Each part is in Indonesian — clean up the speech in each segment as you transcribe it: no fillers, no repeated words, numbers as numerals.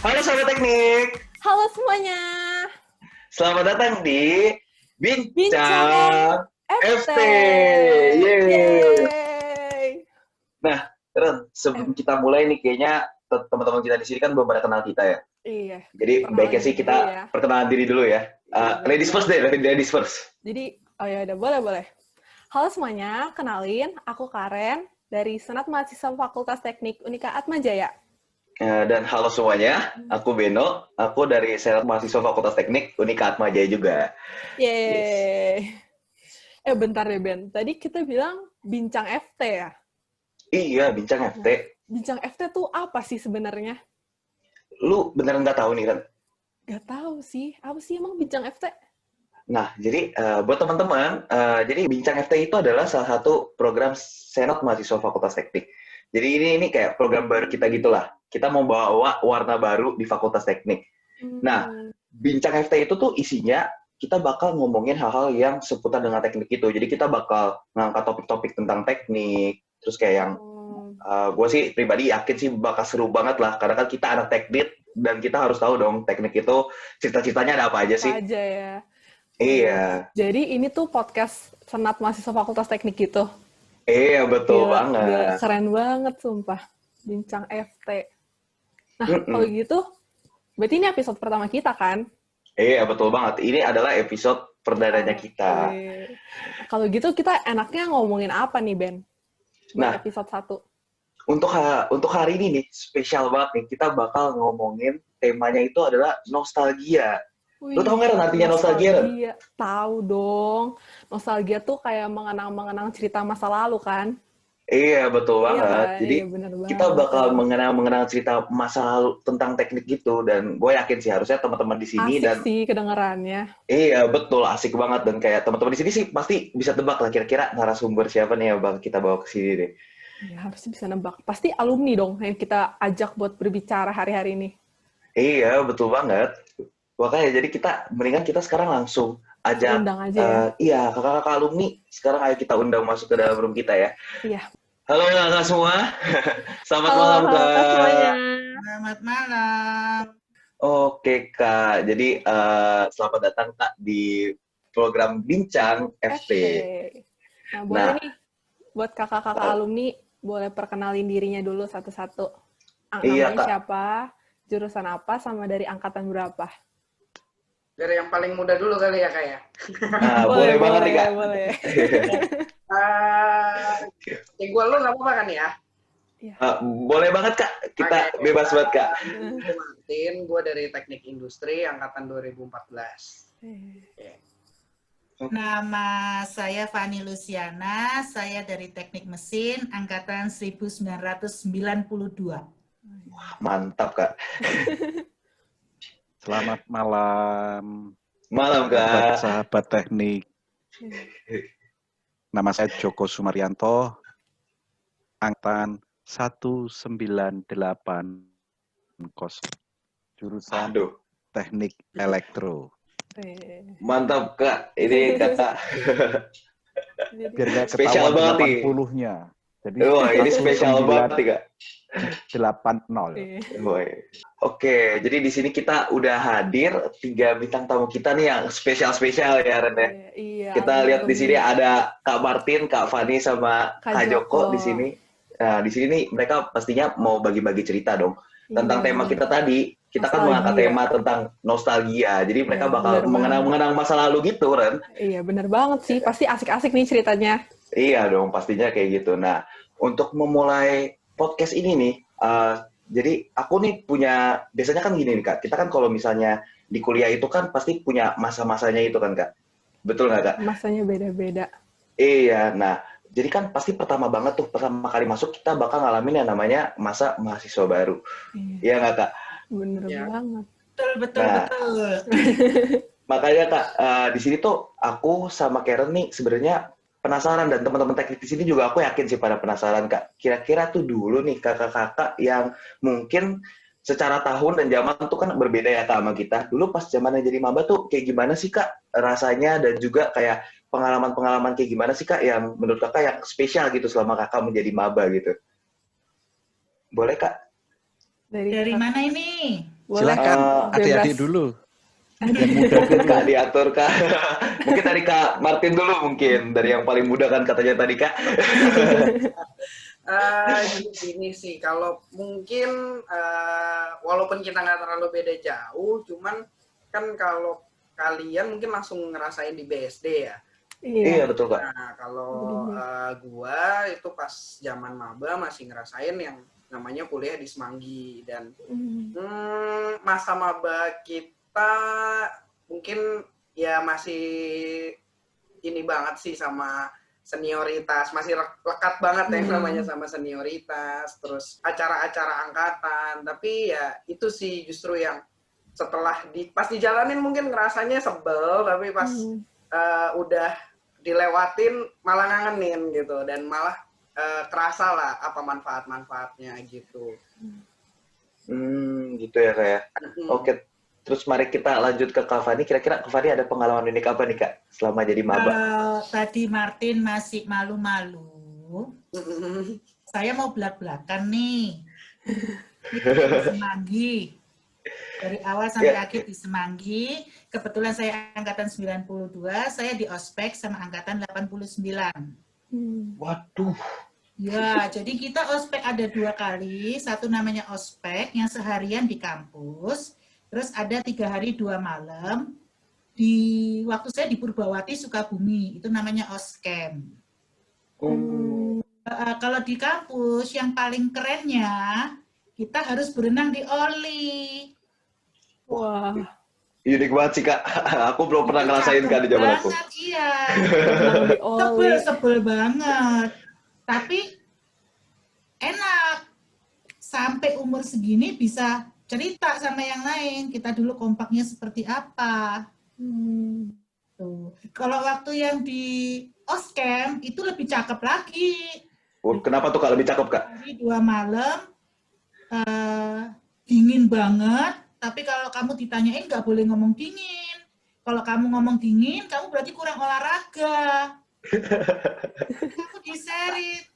Halo Sobat Teknik, Halo semuanya, selamat datang di Bincang Bincang FT. FT. Yeay. Yeay. Nah, Ren, sebelum kita mulai nih, kayaknya teman-teman kita di sini kan belum pada kenal kita ya. Iya, Jadi baiknya perkenalan sih diri dulu kita ya. perkenalan diri dulu ya. Iya, Ladies benar-benar. first deh, ladies first. Jadi, oh ya udah boleh. Halo semuanya, kenalin, aku Karen dari Senat Mahasiswa Fakultas Teknik Unika Atmajaya. Dan halo semuanya, aku Beno, aku dari Senat Mahasiswa Fakultas Teknik Unika Atmajaya juga. Yes. Yeay. Bentar deh Ben, tadi kita bilang Bincang FT ya? Iya, Bincang FT. Nah, Bincang FT tuh apa sih sebenarnya? Lu beneran nggak tahu nih, Ren? Gak tahu sih, apa sih emang Bincang FT? Nah, jadi buat teman-teman, jadi Bincang FT itu adalah salah satu program Senat Mahasiswa Fakultas Teknik. Jadi ini kayak program baru kita gitulah. Kita mau bawa warna baru di Fakultas Teknik. Nah, Hmm. Bincang FT itu tuh isinya kita bakal ngomongin hal-hal yang seputar dengan teknik itu. Jadi kita bakal ngangkat topik-topik tentang teknik, terus kayak yang Oh, gue sih pribadi yakin sih bakal seru banget lah, karena kan kita anak teknik dan kita harus tahu dong teknik itu cerita-ceritanya ada apa aja apa sih. aja ya? Oh, Iya. jadi ini tuh podcast Senat Mahasiswa Fakultas Teknik gitu. Iya, betul Gila, banget. keren banget sumpah. Bincang FT. Nah, kalau Mm-mm. gitu, berarti ini episode pertama kita kan? Iya, betul banget. Ini adalah episode perdananya kita. Oke. Kalau gitu kita enaknya ngomongin apa nih, Ben? Buat Nah, episode satu. untuk hari ini nih, spesial banget nih. Kita bakal ngomongin temanya itu adalah nostalgia. Lu tau Wih, nggak Ren, artinya nostalgia, Ren? nostalgia. Tahu dong. Nostalgia tuh kayak mengenang-mengenang cerita masa lalu kan? Iya, betul Iya banget. kan? Jadi, Iya bener kita banget bakal tuh. mengenang cerita masa lalu tentang teknik gitu. Dan gue yakin sih harusnya teman-teman di sini Asik dan sih kedengerannya. iya, betul. Asik banget. Dan kayak teman-teman di sini sih pasti bisa tebak lah kira-kira narasumber siapa nih yang bakal kita bawa ke sini deh. Ya, harusnya bisa nebak. Pasti alumni dong yang kita ajak buat berbicara hari-hari ini. Iya, betul banget. Makanya jadi kita mendingan kita sekarang langsung Langsung ajak undang aja ya. iya kakak-kakak alumni sekarang ayo kita undang masuk ke dalam room kita ya. Iya. Halo kakak semua, selamat Halo, malam halo Kak semuanya. kak. Selamat malam. Oke kak, jadi selamat datang kak di program Bincang FT. FT. Nah, boleh Nah, nih buat kakak-kakak eh, alumni, boleh perkenalin dirinya dulu satu-satu. iya Namanya kak. siapa, jurusan apa, sama dari angkatan berapa. Dari yang paling muda dulu kali ya, Kak ya. Nah, Boleh, boleh banget nih boleh, kak. boleh. Gue lu nggak apa-apa kan ya? Iya. Boleh banget kak, kita Oke. bebas banget kak. Gue Martin, gue dari Teknik Industri angkatan 2014. Nama saya Fani Luciana, saya dari Teknik Mesin, angkatan 1992. Mantap kak. Selamat malam, Malam kak. sahabat teknik. Nama saya Joko Sumaryanto, angkatan 1980, jurusan Aduh. Teknik Elektro. Mantap kak, ini kakak Biar nggak spesial ketahuan banget nih. 80-nya. Jadi Wah, ini spesial banget nih kak. 1980. Woy. Oke, jadi di sini kita udah hadir 3 bintang tamu kita nih yang spesial-spesial ya Ren ya. Iya, Kita lihat di sini alumni. ada Kak Martin, Kak Fani sama Kak Kak Joko Joko. di sini. Nah, di sini nih mereka pastinya mau bagi-bagi cerita dong tentang Iya, tema kita tadi. Kita kan mengangkat nostalgia. tema tentang nostalgia. Jadi mereka Iya, bener bakal banget. mengenang masa lalu gitu, Ren. Iya, bener banget sih. Pasti asik-asik nih ceritanya. Iya dong, pastinya kayak gitu. Nah, untuk memulai podcast ini nih, jadi aku nih punya, biasanya kan gini nih Kak, kita kan kalau misalnya di kuliah itu kan pasti punya masa-masanya itu kan Kak. Betul nggak Kak? Masanya beda-beda. Iya, nah jadi kan pasti pertama banget tuh, pertama kali masuk kita bakal ngalamin yang namanya masa mahasiswa baru. Iya, Iya nggak Kak? bener Ya. banget. Betul. Nah, makanya Kak, di sini tuh aku sama Karen nih sebenarnya penasaran dan teman-teman teknik di sini juga aku yakin sih pada penasaran Kak. Kira-kira tuh dulu nih kakak-kakak yang mungkin secara tahun dan zaman tuh kan berbeda ya Kak sama kita. Dulu pas zamannya jadi maba tuh kayak gimana sih Kak rasanya dan juga kayak pengalaman-pengalaman kayak gimana sih Kak yang menurut Kakak yang spesial gitu selama Kakak menjadi maba gitu. Boleh Kak? Dari mana ini? Boleh. Silakan adik-adik Bebas. dulu. Yang muda Mungkin dulu. Kak diatur Kak. Mungkin dari Kak Martin dulu mungkin. Dari yang paling muda kan katanya tadi Kak. Gini sih, kalau mungkin walaupun kita nggak terlalu beda jauh, cuman kan kalau kalian mungkin langsung ngerasain di BSD ya. Iya Iya. betul Kak. Nah, kalau Bener. gua itu pas zaman maba masih ngerasain yang namanya kuliah di Semanggi dan masa maba kita mungkin ya masih ini banget sih sama senioritas, masih lekat banget yang namanya sama senioritas, terus acara-acara angkatan. Tapi ya itu sih justru yang setelah pas dijalanin mungkin ngerasanya sebel, tapi pas udah dilewatin malah ngangenin gitu dan malah kerasa lah apa manfaat-manfaatnya gitu. Gitu ya Kak ya. Oke, terus mari kita lanjut ke Kak Fani. Kira-kira Kak Fani ada pengalaman unik apa nih Kak selama jadi maba? Kalau tadi Martin masih malu-malu, saya mau belak-belakan nih. Ini di Semanggi. Dari awal sampai akhir di Semanggi. Kebetulan saya angkatan 92, saya di ospek sama angkatan 89. Waduh. Ya, jadi kita ospek ada 2 kali. Satu namanya ospek yang seharian di kampus. Terus ada 3 hari 2 malam. Waktu saya di Purbawati, Sukabumi. Itu namanya oscam. Kalau di kampus, yang paling kerennya, kita harus berenang di Oli. Wah. Unik banget sih Kak. Aku belum pernah ngerasain Kak di zaman aku. Iya. Berenang di oli. Sebel banget. Tapi enak. Sampai umur segini bisa cerita sama yang lain. Kita dulu kompaknya seperti apa. Tuh. Kalau waktu yang di Oscam itu lebih cakep lagi. Kenapa tuh Kak lebih cakep Kak? Hari 2 malam, dingin banget. Tapi kalau kamu ditanyain nggak boleh ngomong dingin. Kalau kamu ngomong dingin, kamu berarti kurang olahraga. Kamu diserit.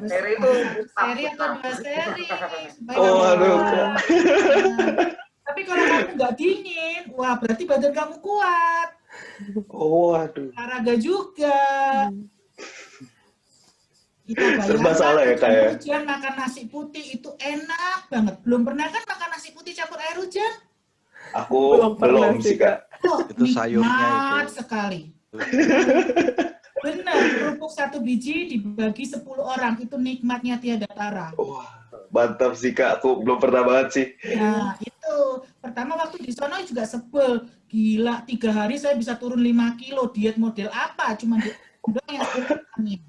Seri itu Seri atau 2 seri. Oh, aduh. Tapi kalau kamu nggak dingin, wah berarti badan kamu kuat. Oh, aduh. Olahraga juga. Kita Serba salah ya Kak ya. hujan makan nasi putih itu enak banget. Belum pernah kan makan nasi putih campur air hujan? Aku belum sih Kak. Oh, Itu sayurnya nikmat itu. sekali. Benar, kerupuk 1 biji dibagi 10 orang, itu nikmatnya tiada tara. Wah, mantap sih Kak. Aku belum pernah banget sih. Nah, itu. Pertama waktu di sono juga sebel. Gila, 3 hari saya bisa turun 5 kilo. Diet model apa? Cuma diet yang angin.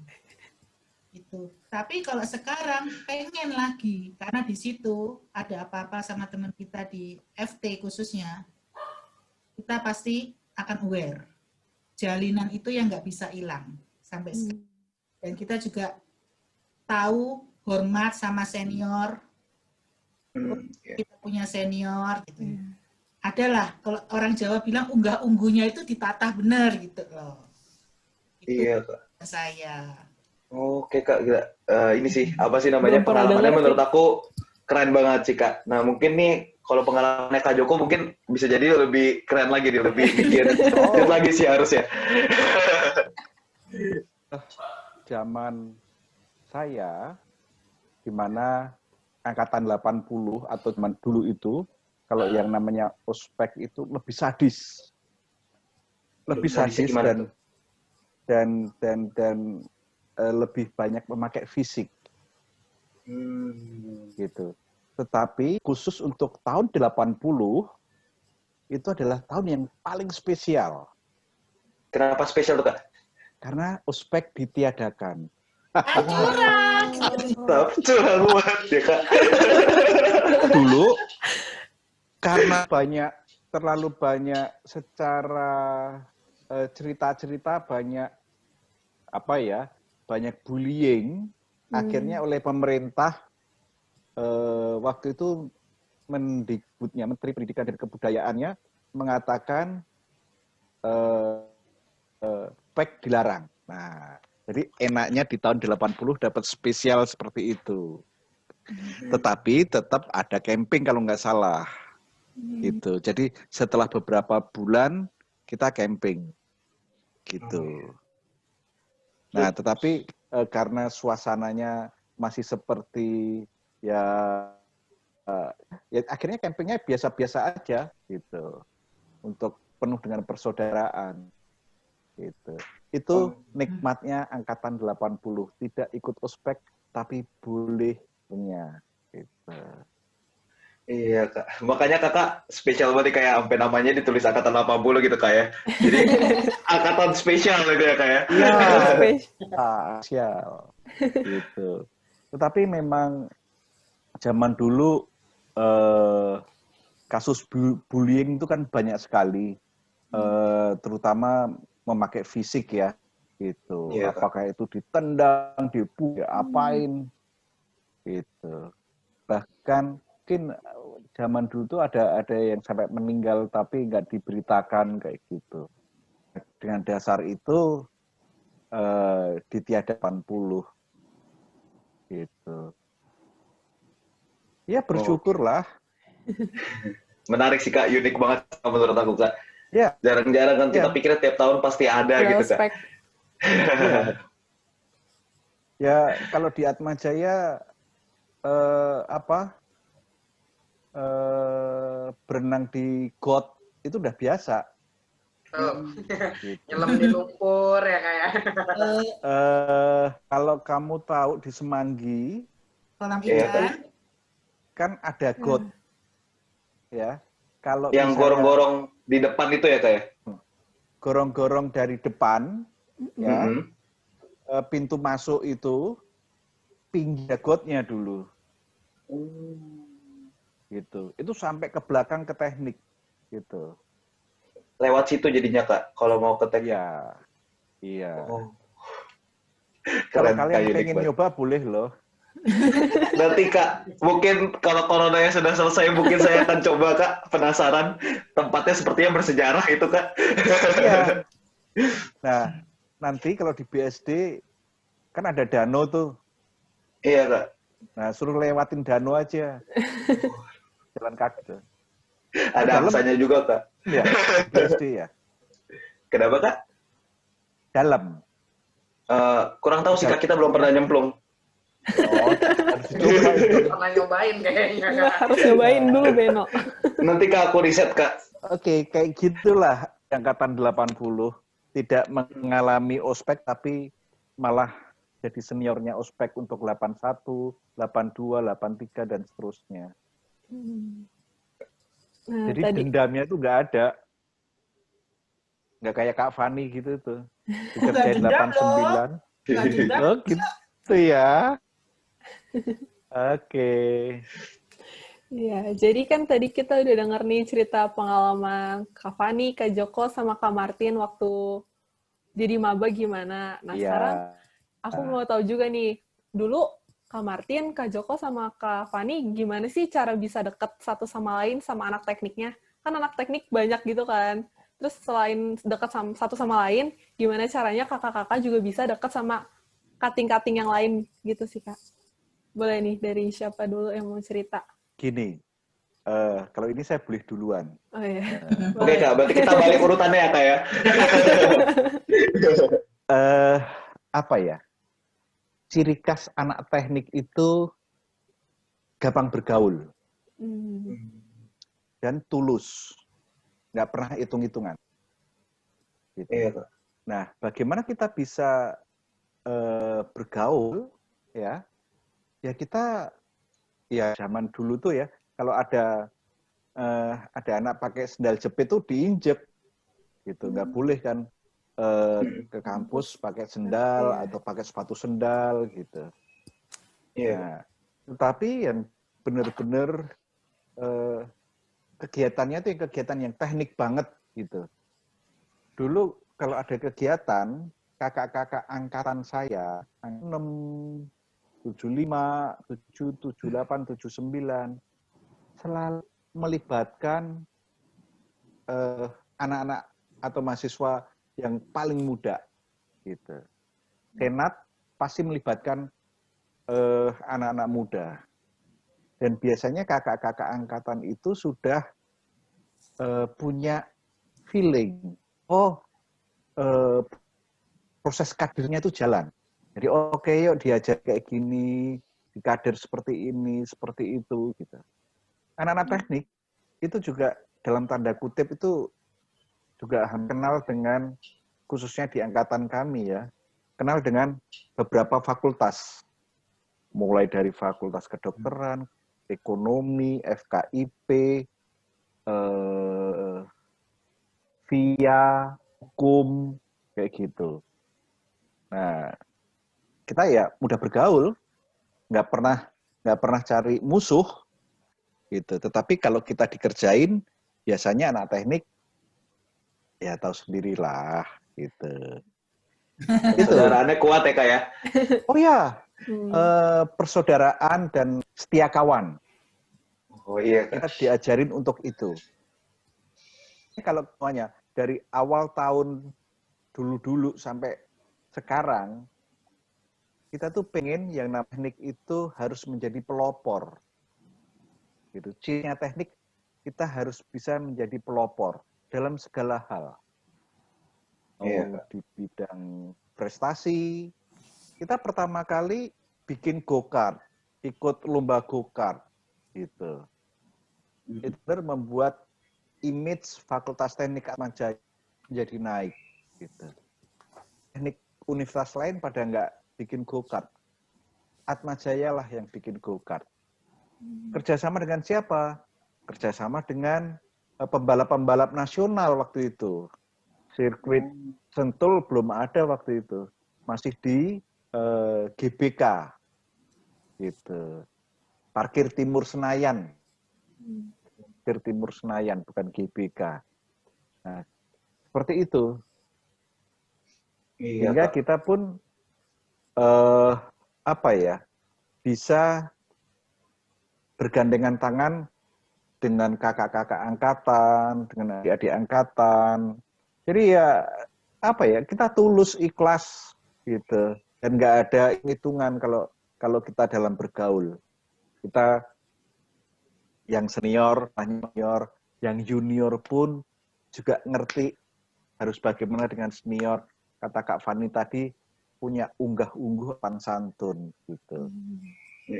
Gitu. Tapi kalau sekarang pengen lagi. Karena di situ ada apa-apa sama teman kita di FT khususnya. Kita pasti akan aware. Jalinan itu yang nggak bisa hilang sampai sekarang. Dan kita juga tahu hormat sama senior. Kita punya senior gitu. Adalah kalau orang Jawa bilang unggah ungguhnya itu ditatah benar gitu loh. Itu Iya Kak. saya. Oke Kak, gila. Ini sih apa sih namanya Belum pernah pengalamannya dengar menurut sih. aku keren banget sih Kak. Nah mungkin nih kalau pengalamannya Kak Joko mungkin bisa jadi lebih keren lagi nih, lebih bikin keren lagi sih harusnya. Zaman saya, di mana angkatan 80 atau zaman dulu itu, kalau yang namanya ospek itu lebih sadis. Lebih Sadisnya sadis gimana tuh? dan lebih banyak memakai fisik. Gitu. Tetapi khusus untuk tahun 80, itu adalah tahun yang paling spesial. Kenapa spesial tuh Kak? Karena ospek ditiadakan. Tapi curang banget ya Kak. Dulu, karena terlalu banyak secara cerita-cerita, banyak banyak bullying, akhirnya oleh pemerintah waktu itu Mendikbudnya, Menteri Pendidikan dan Kebudayaannya mengatakan ospek dilarang. Nah, jadi enaknya di tahun 80 dapat spesial seperti itu. Tetapi tetap ada camping kalau nggak salah. Gitu. Jadi setelah beberapa bulan kita camping. Gitu. Nah, tetapi karena suasananya masih seperti ya akhirnya campingnya biasa-biasa aja gitu. Untuk penuh dengan persaudaraan. Gitu. Itu nikmatnya angkatan 80, tidak ikut ospek tapi boleh punya. Gitu. Iya, Kak. Makanya Kakak spesial banget kayak sampai namanya ditulis angkatan 80 gitu, Kak ya. Jadi angkatan spesial gitu ya, Kak ya. Iya, Spesial. spesial. Gitu. Tetapi memang zaman dulu kasus bullying itu kan banyak sekali. Terutama memakai fisik ya, gitu. Iya, Kak. Apakah itu ditendang, dipukul, apain, gitu. Bahkan mungkin zaman dulu tuh ada yang sampai meninggal tapi nggak diberitakan kayak gitu. Dengan dasar itu ditiadakan 80, gitu. Ya bersyukurlah. Menarik sih, Kak. Unik banget menurut aku, Kak. Ya. Jarang-jarang kan kita Ya. pikir tiap tahun pasti ada gitu, Kak. Ospek. Ya, kalau di Atmajaya berenang di got itu udah biasa. Gitu. Nyelam di lumpur ya kayak. Kalau kamu tahu di Semanggi Kolam Iya, ikan. kan ada got, ya. Kalau yang misalnya gorong-gorong di depan itu ya, Kak ya? gorong-gorong dari depan, ya, pintu masuk itu pinggir gotnya dulu. Gitu. Itu sampai ke belakang ke teknik, gitu. Lewat situ jadinya, Kak, kalau mau ke teknik. Iya. Iya. Oh. Kalau Keren, kalian Kak, unik pengen banget. nyoba boleh loh. Nanti, Kak, mungkin kalau coronanya sudah selesai, mungkin saya akan coba, Kak. Penasaran. Tempatnya sepertinya bersejarah itu, Kak. Iya. Nah, nanti kalau di BSD kan ada danau tuh. Iya, Kak. Nah, suruh lewatin danau aja. Jalan kaki tuh. Ada angsanya juga, Kak. Iya, BSD ya. Kenapa, Kak? Dalam. Kurang tahu sih, Kak. Kita belum pernah nyemplung. Oh, harus dicoba itu. Pernah nyobain kayaknya. Nggak, harus nyobain dulu, Beno. Nanti, Kak, aku riset, Kak. Oke, kayak gitulah angkatan 80. Tidak mengalami ospek, tapi malah jadi seniornya ospek untuk 81, 82, 83, dan seterusnya. Nah, Jadi tadi dendamnya itu nggak ada. Nggak kayak Kak Fani gitu tuh. Dikerjain dendam 89. Nggak dendam. Oh gitu ya. Oke. ya, jadi kan tadi kita udah denger nih cerita pengalaman Kak Fani, Kak Joko, sama Kak Martin waktu jadi maba gimana. Nah, sekarang Iya. aku mau tahu juga nih, dulu Kak Martin, Kak Joko, sama Kak Fani gimana sih cara bisa deket satu sama lain sama anak tekniknya? Kan anak teknik banyak gitu kan. Terus selain deket satu sama lain, gimana caranya kakak-kakak juga bisa deket sama cutting-cutting yang lain gitu sih, Kak? Boleh nih, dari siapa dulu yang mau cerita? Gini, kalau ini saya boleh duluan. Oh iya. Oke, Kak. Berarti kita balik urutannya ya, Kak ya? Apa ya? Ciri khas anak teknik itu gampang bergaul dan tulus, nggak pernah hitung-hitungan. Gitu. Iya, Kak. Nah, bagaimana kita bisa bergaul? Ya kita ya zaman dulu tuh ya, kalau ada anak pakai sendal jepit tuh diinjek, gitu, nggak boleh kan ke kampus pakai sendal atau pakai sepatu sendal gitu. Iya. Nah, tetapi yang benar-benar kegiatannya itu kegiatan yang teknik banget gitu. Dulu kalau ada kegiatan, kakak-kakak angkatan saya, 6, 75, 7, 78, 79, selalu melibatkan anak-anak atau mahasiswa yang paling muda. Gitu. Senat pasti melibatkan anak-anak muda. Dan biasanya kakak-kakak angkatan itu sudah punya feeling, oh proses kadernya itu jalan. Jadi oke, yuk diajar kayak gini, di kader seperti ini, seperti itu gitu. Anak-anak teknik itu juga dalam tanda kutip itu juga kenal dengan, khususnya di angkatan kami ya, kenal dengan beberapa fakultas. Mulai dari fakultas kedokteran, ekonomi, FKIP, via, hukum, kayak gitu. Nah, kita ya mudah bergaul, nggak pernah cari musuh, gitu. Tetapi kalau kita dikerjain, biasanya anak teknik ya tahu sendirilah, gitu. Saudaraannya kuat ya Kak ya? Oh ya, persaudaraan dan setia kawan. Oh iya Kak. Kita diajarin untuk itu. Kalau semuanya dari awal tahun dulu-dulu sampai sekarang, kita tuh pengen yang namanya teknik itu harus menjadi pelopor. Gitu. Cirinya teknik, kita harus bisa menjadi pelopor dalam segala hal. Di bidang prestasi, kita pertama kali bikin go-kart, ikut lomba go-kart, gitu. Itu membuat image Fakultas Teknik Atmajaya menjadi naik, gitu. Teknik universitas lain pada nggak bikin go-kart, Atmajaya lah yang bikin go-kart. Kerjasama dengan siapa? Kerjasama dengan pembalap-pembalap nasional waktu itu. Sirkuit Sentul belum ada waktu itu, masih di GBK, gitu. Parkir Timur Senayan, Parkir Timur Senayan bukan GBK. Nah, seperti itu. Sehingga kita pun bisa bergandengan tangan dengan kakak-kakak angkatan, dengan adik-adik angkatan. Jadi ya kita tulus, ikhlas gitu, dan nggak ada hitungan kalau kita dalam bergaul. Kita yang senior, yang junior pun juga ngerti harus bagaimana dengan senior. Kata Kak Fani tadi, punya unggah-ungguh pan santun gitu.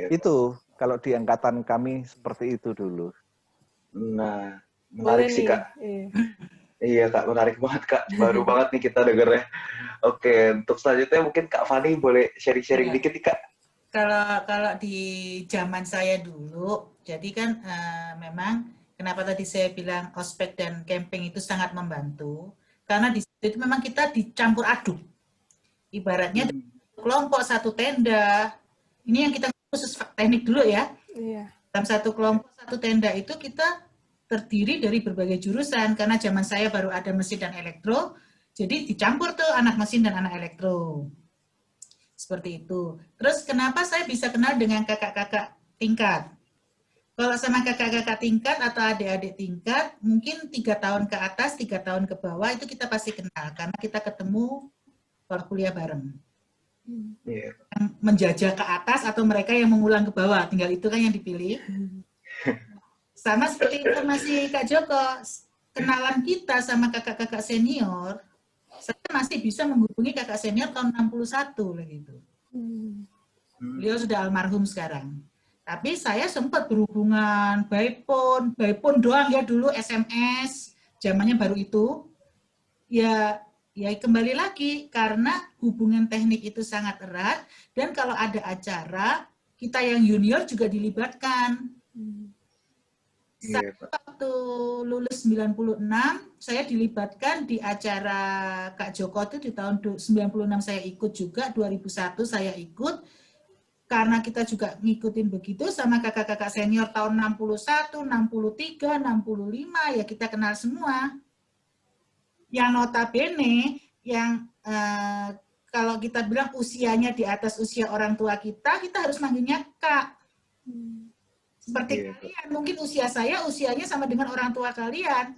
Itu kalau di angkatan kami seperti itu dulu. Nah, menarik sih Kak. Iya. Iya Kak, menarik banget Kak. Baru banget nih kita dengernya. Oke, untuk selanjutnya mungkin Kak Fani boleh sharing-sharing dikit nih Kak. Kalau di zaman saya dulu, jadi kan memang kenapa tadi saya bilang ospek dan camping itu sangat membantu, karena di situ memang kita dicampur aduk. Ibaratnya kelompok satu tenda, ini yang kita khusus teknik dulu ya. Iya. Dalam satu kelompok satu tenda itu kita terdiri dari berbagai jurusan, karena zaman saya baru ada mesin dan elektro, jadi dicampur tuh anak mesin dan anak elektro. Seperti itu. Terus kenapa saya bisa kenal dengan kakak-kakak tingkat? Kalau sama kakak-kakak tingkat atau adik-adik tingkat, mungkin 3 tahun ke atas, 3 tahun ke bawah, itu kita pasti kenal. Karena kita ketemu kalau kuliah bareng. Yang menjajah ke atas atau mereka yang mengulang ke bawah, tinggal itu kan yang dipilih. Sama seperti informasi Kak Joko, kenalan kita sama kakak-kakak senior, saya masih bisa menghubungi kakak senior tahun 61 gitu. Beliau sudah almarhum sekarang. Tapi saya sempat berhubungan by phone doang ya dulu, SMS, zamannya baru itu. Ya kembali lagi karena hubungan teknik itu sangat erat, dan kalau ada acara kita yang junior juga dilibatkan. Waktu lulus 96, saya dilibatkan di acara Kak Joko itu di tahun 96 saya ikut juga, 2001 saya ikut. Karena kita juga ngikutin begitu sama kakak-kakak senior tahun 61, 63, 65, ya kita kenal semua. Yang notabene, yang kalau kita bilang usianya di atas usia orang tua kita harus manggilnya Kak. Seperti kalian, mungkin usianya sama dengan orang tua kalian.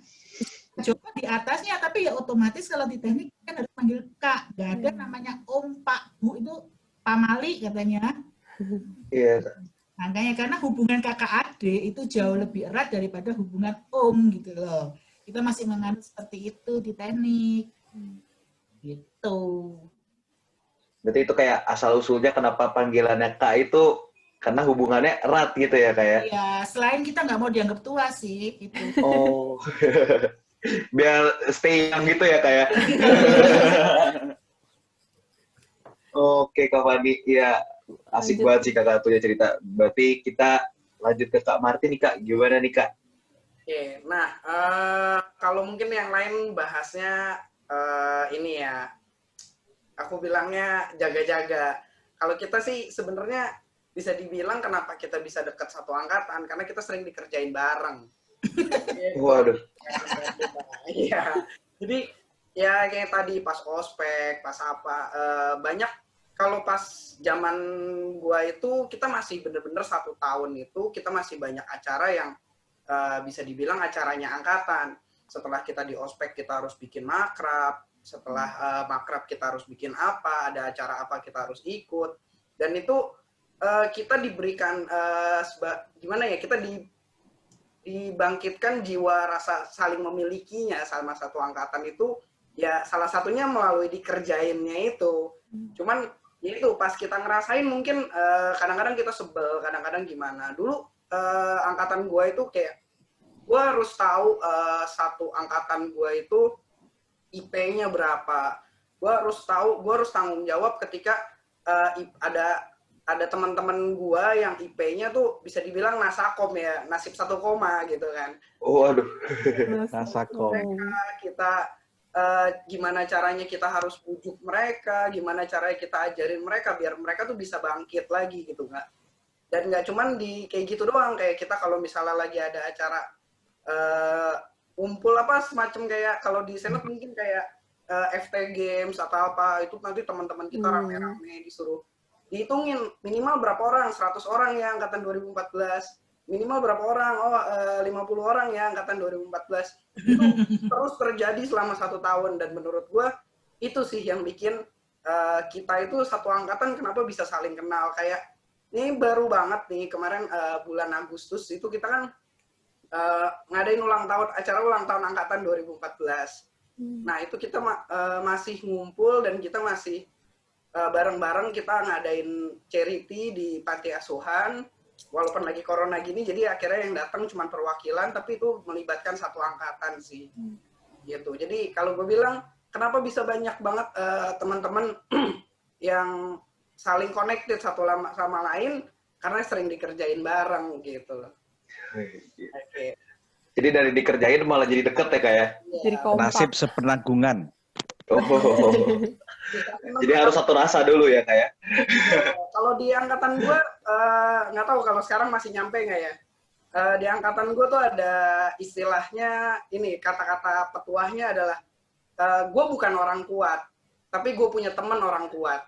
Joko di atasnya, tapi ya otomatis kalau di teknik kan harus panggil Kak. Gak ada namanya Om, Pak, Bu, itu pamali katanya. Iya. Makanya karena hubungan kakak adik itu jauh lebih erat daripada hubungan om gitu loh. Kita masih menganut seperti itu di teknik. Gitu. Berarti itu kayak asal-usulnya kenapa panggilannya Kak itu karena hubungannya erat gitu ya, Kak ya? Iya, selain kita nggak mau dianggap tua sih, gitu. Oh, biar stay young gitu ya, Kak ya? Oke, Kak Fani. Ya, asik Lanjut. banget sih Kakak punya cerita. Berarti kita lanjut ke Kak Martin nih, Kak. Gimana nih, Kak? Oke, nah kalau mungkin yang lain bahasnya ini ya, aku bilangnya jaga-jaga. Kalau kita sih sebenarnya bisa dibilang kenapa kita bisa dekat satu angkatan, karena kita sering dikerjain bareng. Waduh. Iya. Jadi ya kayak tadi pas ospek, pas apa, banyak kalau pas zaman gua itu kita masih bener-bener 1 tahun itu kita masih banyak acara yang bisa dibilang acaranya angkatan. Setelah kita di ospek kita harus bikin makrab, setelah makrab kita harus bikin apa, ada acara apa kita harus ikut, dan itu kita diberikan gimana ya, kita dibangkitkan jiwa rasa saling memilikinya sama satu angkatan itu, ya salah satunya melalui dikerjainnya itu. Cuman ya itu pas kita ngerasain mungkin kadang-kadang kita sebel, kadang-kadang gimana. Dulu angkatan gue itu kayak gue harus tahu satu angkatan gue itu IP-nya berapa. Gue harus tahu, gue harus tanggung jawab ketika ada teman-teman gue yang IP-nya tuh bisa dibilang nasakom ya, nasib 1 koma gitu kan. Waduh. Nasakom. Kita gimana caranya kita harus bujuk mereka, gimana caranya kita ajarin mereka biar mereka tuh bisa bangkit lagi gitu, nggak. Dan nggak cuman di kayak gitu doang, kayak kita kalau misalnya lagi ada acara kumpul apa semacam kayak kalau di senat mungkin kayak FT Games atau apa, itu nanti teman-teman kita rame-rame disuruh dihitungin minimal berapa orang, 100 orang ya angkatan 2014. Minimal berapa orang? 50 orang ya angkatan 2014. Itu terus terjadi selama 1 tahun, dan menurut gue itu sih yang bikin kita itu satu angkatan kenapa bisa saling kenal. Kayak ini baru banget nih kemarin bulan Agustus itu kita kan ngadain acara ulang tahun angkatan 2014. Nah itu kita masih ngumpul dan kita masih bareng-bareng kita ngadain charity di panti asuhan. Walaupun lagi corona gini, jadi akhirnya yang datang cuma perwakilan, tapi itu melibatkan satu angkatan sih, gitu. Jadi kalau gue bilang, kenapa bisa banyak banget teman-teman yang saling connected satu sama lain, karena sering dikerjain bareng, gitu. Okay. Jadi dari dikerjain malah jadi deket ya, Kak ya? Jadi kompak. Nasib sepenanggungan. Oh. Jadi harus satu rasa dulu ya, Kak ya? Kalau di angkatan gue, nggak tahu kalau sekarang masih nyampe nggak ya. Di angkatan gue tuh ada istilahnya, ini kata-kata petuahnya adalah, gue bukan orang kuat, tapi gue punya teman orang kuat.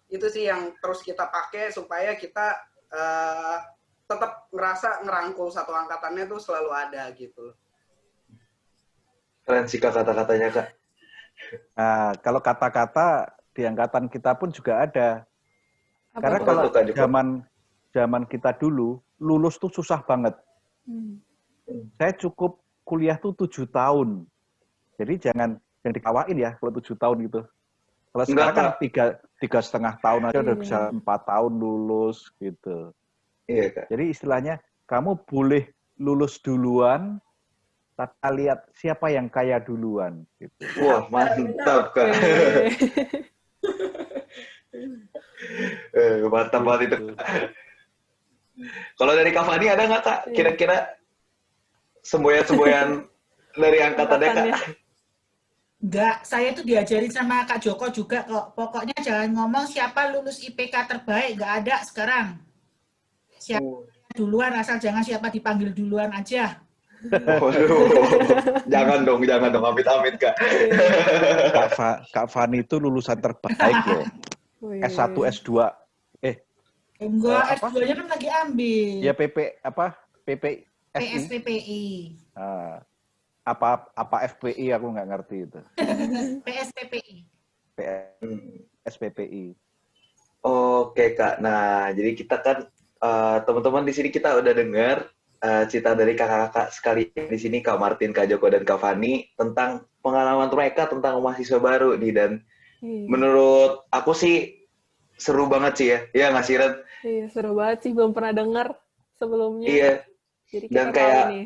Itu sih yang terus kita pakai supaya kita tetap ngerasa ngerangkul satu angkatannya tuh selalu ada gitu. Keren sih Kak kata-katanya, Kak. Nah, kalau kata-kata di angkatan kita pun juga ada. Karena kalau zaman kita dulu, lulus tuh susah banget. Saya cukup kuliah tuh 7 tahun. Jadi jangan dikawain ya kalau 7 tahun gitu. Kalau sekarang kan 3,5 tahun aja udah bisa 4 tahun lulus gitu. Iya, Kak. Jadi istilahnya kamu boleh lulus duluan, kita lihat siapa yang kaya duluan. Gitu. Wah, mantap, Kak. Mantap banget itu. Kalau dari Kak Fani ada nggak, Kak? Kira-kira semboyan-semboyan dari angkatannya, Kak? Enggak, saya tuh diajarin sama Kak Joko juga kok. Pokoknya jangan ngomong siapa lulus IPK terbaik, nggak ada sekarang. Siapa duluan, asal jangan siapa dipanggil duluan aja. Waduh, jangan dong, amit-amit, Kak. Kak Fani itu lulusan terbaik loh. S1, S2. Enggak, S2-nya kan lagi ambil. Ya PPI. PSPPI. Apa FPI aku nggak ngerti itu. PSPPI. PSPPI. Oke, Kak. Nah, jadi kita kan teman-teman di sini kita udah dengar cerita dari kakak-kakak sekalian di sini, Kak Martin, Kak Joko, dan Kak Fani tentang pengalaman mereka tentang mahasiswa baru nih. Dan menurut aku sih seru banget sih ya. Iya nggak sih, Ren? Iya, seru banget sih. Belum pernah dengar sebelumnya. Iya. Jadi kita Dan tahu kayak, nih.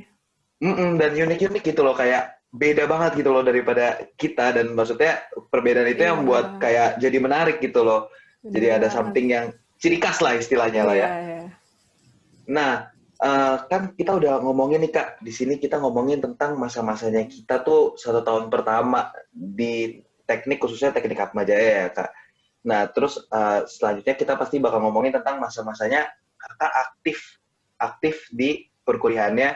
dan unik-unik gitu loh, kayak beda banget gitu loh daripada kita. Dan maksudnya perbedaan itu yang buat kayak jadi menarik gitu loh. Jadi ada something yang ciri khas lah istilahnya lah ya. Iya. Nah, kan kita udah ngomongin nih Kak, di sini kita ngomongin tentang masa-masanya kita tuh 1 tahun pertama di teknik, khususnya teknik Atmajaya ya Kak. Nah, terus selanjutnya kita pasti bakal ngomongin tentang masa-masanya Kakak aktif di perkuliahannya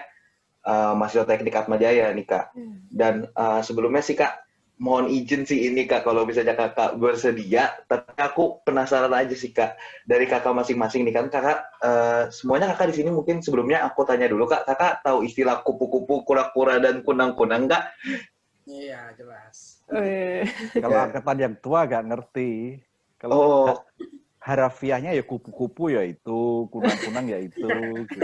mahasiswa teknik Atmajaya nih Kak. Dan sebelumnya sih Kak, mohon izin sih ini Kak, kalau misalnya Kakak bersedia, tapi aku penasaran aja sih Kak, dari Kakak masing-masing nih kan, Kakak, semuanya Kakak di sini mungkin sebelumnya aku tanya dulu Kak, Kakak tahu istilah kupu-kupu, kura-kura, dan kunang-kunang nggak? Iya, jelas. Kalau angkatan yang tua nggak ngerti. Kalau harafiahnya ya kupu-kupu ya itu, kunang-kunang ya itu. Gitu.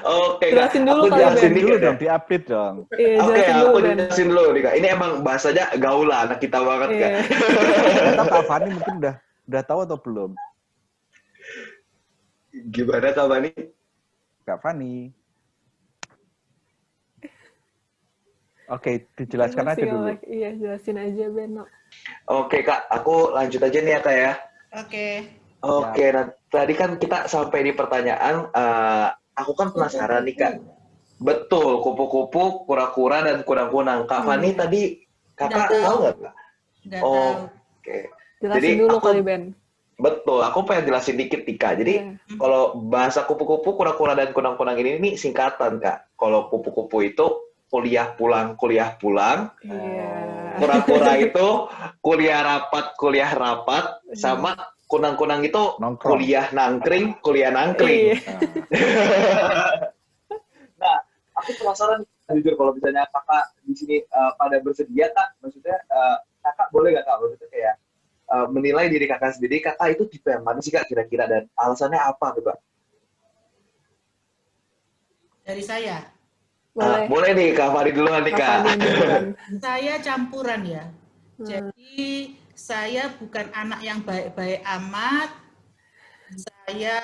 Oke, jelasin dulu aku kali, jelasin Ben. Dulu dikit dong, ya. di-update dong. Iya, Oke, jelasin dulu, aku Ben. jelasin dulu nih Kak. Ini emang bahasanya gaul lah, anak kita banget Kak. Atau Kak Fani mungkin udah tahu atau belum? Gimana Kak Fani? Kak Fani. Oke, dijelaskan aja dulu. Iya, jelasin aja, Ben. Oke Kak, aku lanjut aja nih ya Kak ya. Oke, nah tadi kan kita sampai di pertanyaan, aku kan penasaran nih Kak. Betul, kupu-kupu, kura-kura, dan kunang-kunang. Kak Fani tadi Kakak tahu nggak Kak? Nggak tahu. Oke. Jelasin Jadi dulu aku, kali, Ben. betul, aku pengen jelasin dikit nih Kak. Jadi kalau bahasa kupu-kupu, kura-kura, dan kunang-kunang ini singkatan Kak. Kalau kupu-kupu itu kuliah pulang. Kura-kura itu kuliah rapat, sama kunang-kunang itu Nongkrong. kuliah nangkring. Nah, aku penasaran jujur kalau misalnya Kakak di sini pada bersedia Kak, maksudnya Kakak boleh nggak Kak, maksudnya kayak menilai diri Kakak sendiri, Kakak itu tipe yang mana sih Kak kira-kira, dan alasannya apa tuh Kak? Dari saya. Boleh nih Kak Fari duluan nih Kak. Saya campuran ya. Jadi saya bukan anak yang baik-baik amat. Saya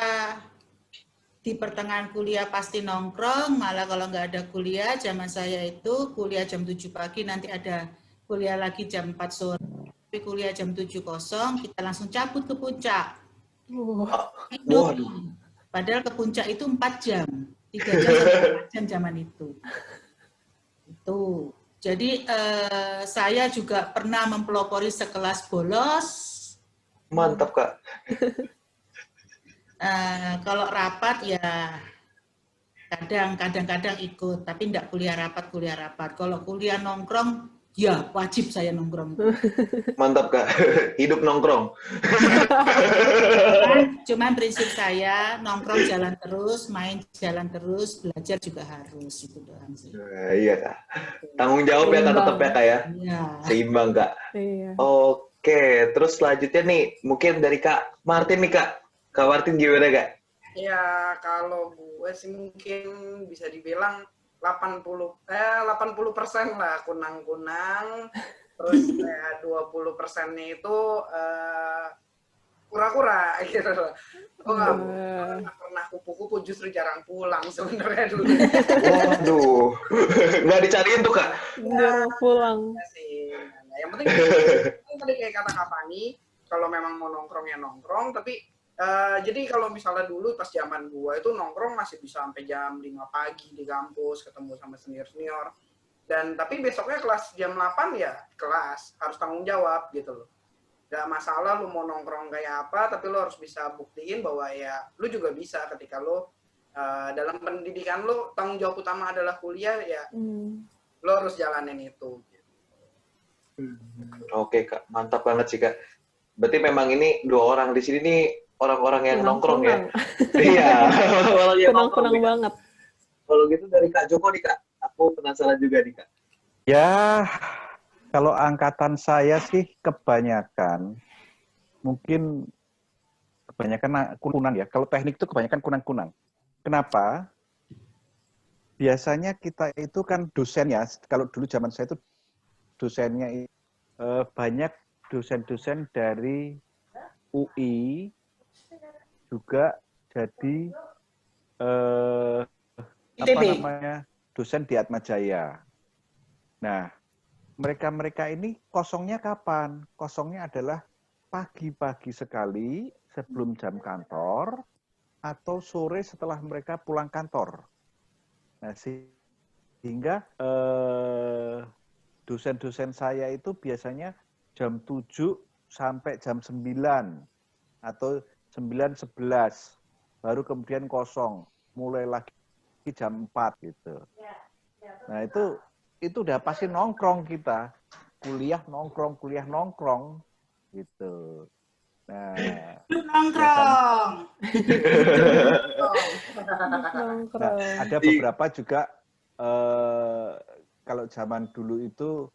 di pertengahan kuliah pasti nongkrong, malah kalau nggak ada kuliah, zaman saya itu kuliah jam 7 pagi, nanti ada kuliah lagi jam 4 sore. Tapi kuliah jam 7.00, kita langsung cabut ke puncak. Waduh. Padahal ke puncak itu 4 jam. 3 jam sampai 4 jam zaman itu. Itu. Jadi saya juga pernah mempelopori sekelas bolos. Mantap Kak. Kalau rapat ya kadang-kadang ikut, tapi enggak kuliah rapat. Kalau kuliah nongkrong, ya wajib saya nongkrong. Mantap Kak. Hidup nongkrong. Cuman prinsip saya nongkrong jalan terus, main jalan terus, belajar juga harus, itu doang sih. Iya Kak. Tanggung jawab ya Kak, tetap ya Kak ya. Iya. Seimbang Kak. Iya. Oke, terus selanjutnya nih mungkin dari Kak Martin nih Kak. Kak Martin gimana Kak? Ya kalau gue sih mungkin bisa dibilang 80% lah kunang-kunang, terus kayak 20%-nya itu kura-kura gitu loh. Oh nggak pernah kupu-kupu, justru jarang pulang sebenarnya dulu. Waduh, nggak dicariin tuh Kak? Jarang pulang. Sih. Nah, yang penting tadi kayak kata Kak Fani, kalau memang mau nongkrong ya nongkrong, tapi jadi kalau misalnya dulu pas zaman gua itu nongkrong masih bisa sampai jam 5 pagi di kampus, ketemu sama senior-senior. Dan tapi besoknya kelas jam 8 ya kelas, harus tanggung jawab gitu loh. Gak masalah lu mau nongkrong kayak apa, tapi lu harus bisa buktiin bahwa ya lu juga bisa ketika lu dalam pendidikan lu tanggung jawab utama adalah kuliah ya. Lu harus jalanin itu. Oke Kak, mantap banget sih Kak. Berarti memang ini 2 orang di sini nih orang-orang yang nongkrong ya. Iya, orang yang nongkrong banget. Kalau gitu dari Kak Joko nih Kak, aku penasaran juga nih Kak. Ya, kalau angkatan saya sih kebanyakan mungkin kebanyakan kunan ya. Kalau teknik itu kebanyakan kunang-kunang. Kenapa? Biasanya kita itu kan dosennya, kalau dulu zaman saya itu dosennya banyak dosen-dosen dari UI juga jadi dosen di Atmajaya. Nah, mereka ini kosongnya kapan? Kosongnya adalah pagi-pagi sekali sebelum jam kantor atau sore setelah mereka pulang kantor. Nah, sehingga dosen-dosen saya itu biasanya jam 7 sampai jam 9 atau 9.11 baru kemudian kosong, mulai lagi jam 4 gitu. Nah, itu udah pasti nongkrong kita. Kuliah nongkrong gitu. Nah, nongkrong. Nah, ada beberapa juga kalau zaman dulu itu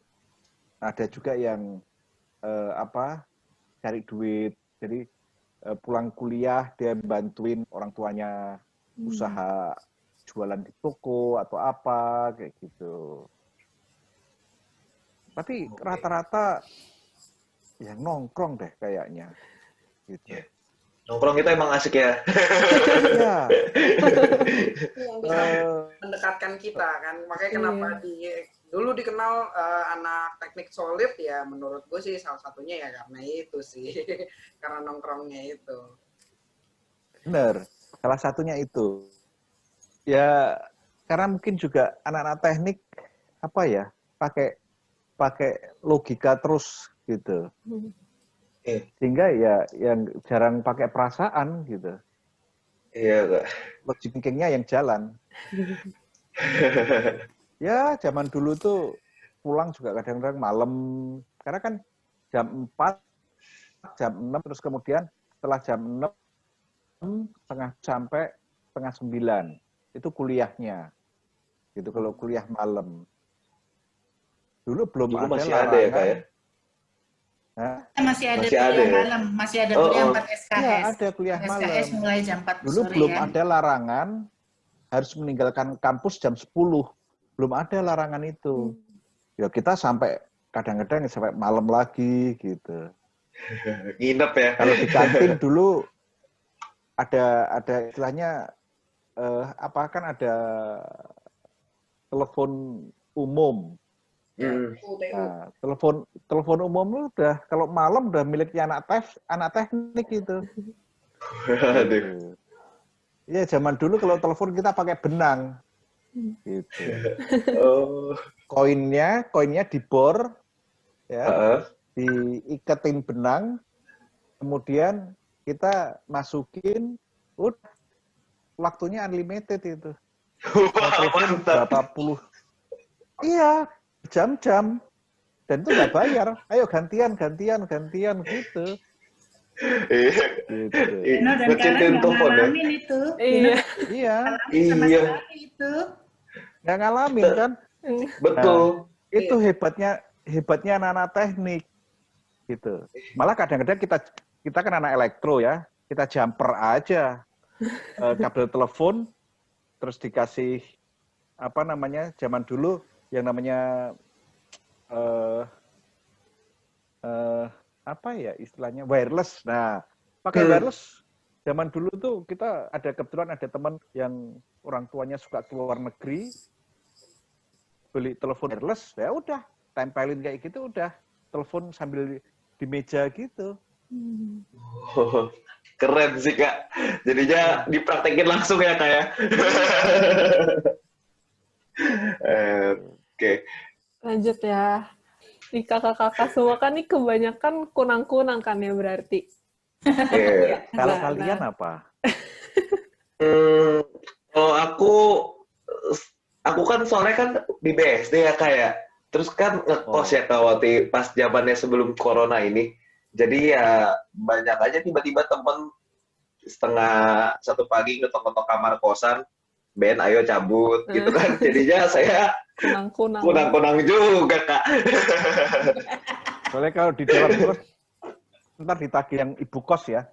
ada juga yang cari duit. Jadi pulang kuliah dia bantuin orang tuanya usaha jualan di toko atau apa kayak gitu. Tapi rata-rata ya nongkrong deh kayaknya. Gitu. Yeah. Nongkrong itu emang asik ya. Ya. Mendekatkan kita kan, makanya kenapa dulu dikenal anak teknik solid ya, menurut gue sih salah satunya ya karena itu sih, karena nongkrongnya itu. Bener, salah satunya itu. Ya karena mungkin juga anak-anak teknik pakai logika terus gitu. Sehingga ya yang jarang pakai perasaan gitu. Iya, Kak. Logic thinking-nya yang jalan. Ya, zaman dulu tuh pulang juga kadang-kadang malam. Karena kan jam 4, jam 6, terus kemudian setelah jam 6, sampai setengah 9. Itu kuliahnya. Gitu kalau kuliah malam. Dulu belum Dulu ada masih larangan. ada ya, Kak ya? Masih ada Masih kuliah ada ya? malam, masih ada kuliah 4 SKS. Ya, ada kuliah malam. SKS mulai jam 4 Dulu sore belum ya. ada larangan harus meninggalkan kampus jam 10. Belum ada larangan itu. Ya kita sampai kadang-kadang sampai malam lagi gitu. Nginep ya. Kalau di kantin dulu ada istilahnya kan ada telepon umum. Nah, telepon umum udah kalau malam udah miliknya anak teknik itu. Aduh. Ya zaman dulu kalau telepon kita pakai benang. Gitu. Oh. Koinnya dibor ya. Diiketin benang. Kemudian kita masukin waktunya unlimited itu. Mantap. Berapa puluh. Iya, jam-jam. Dan itu nggak bayar. Ayo gantian gitu. Gitu. Dino dan Karen nggak ngalamin itu. Iya. Sama sekali itu. Nggak ngalamin kan? Betul. Nah, itu hebatnya anak-anak teknik. Gitu. Malah kadang-kadang kita kan anak elektro ya. Kita jumper aja kabel telepon terus dikasih zaman dulu yang namanya istilahnya wireless. Nah, pakai wireless zaman dulu tuh kita kebetulan ada teman yang orang tuanya suka keluar negeri, beli telepon wireless, ya udah tempelin kayak gitu, udah telepon sambil di meja gitu. Oh, keren sih Kak. Jadinya dipraktekin langsung ya Kak ya. Oke. Lanjut ya. Di kakak-kakak semua kan nih kebanyakan kunang-kunang kan ya berarti. Yeah. Kalau kalian apa? Kalau aku kan soalnya kan di BSD ya Kak ya. Terus kan ngekos ya Kak waktu pas zamannya sebelum corona ini. Jadi ya banyak aja tiba-tiba temen 1:30 pagi ngetok-ngetok kamar kosan, Ben ayo cabut gitu kan. Jadinya saya kunang-kunang juga Kak. Soalnya kalau di dalam kos ntar ditagih yang ibu kos ya.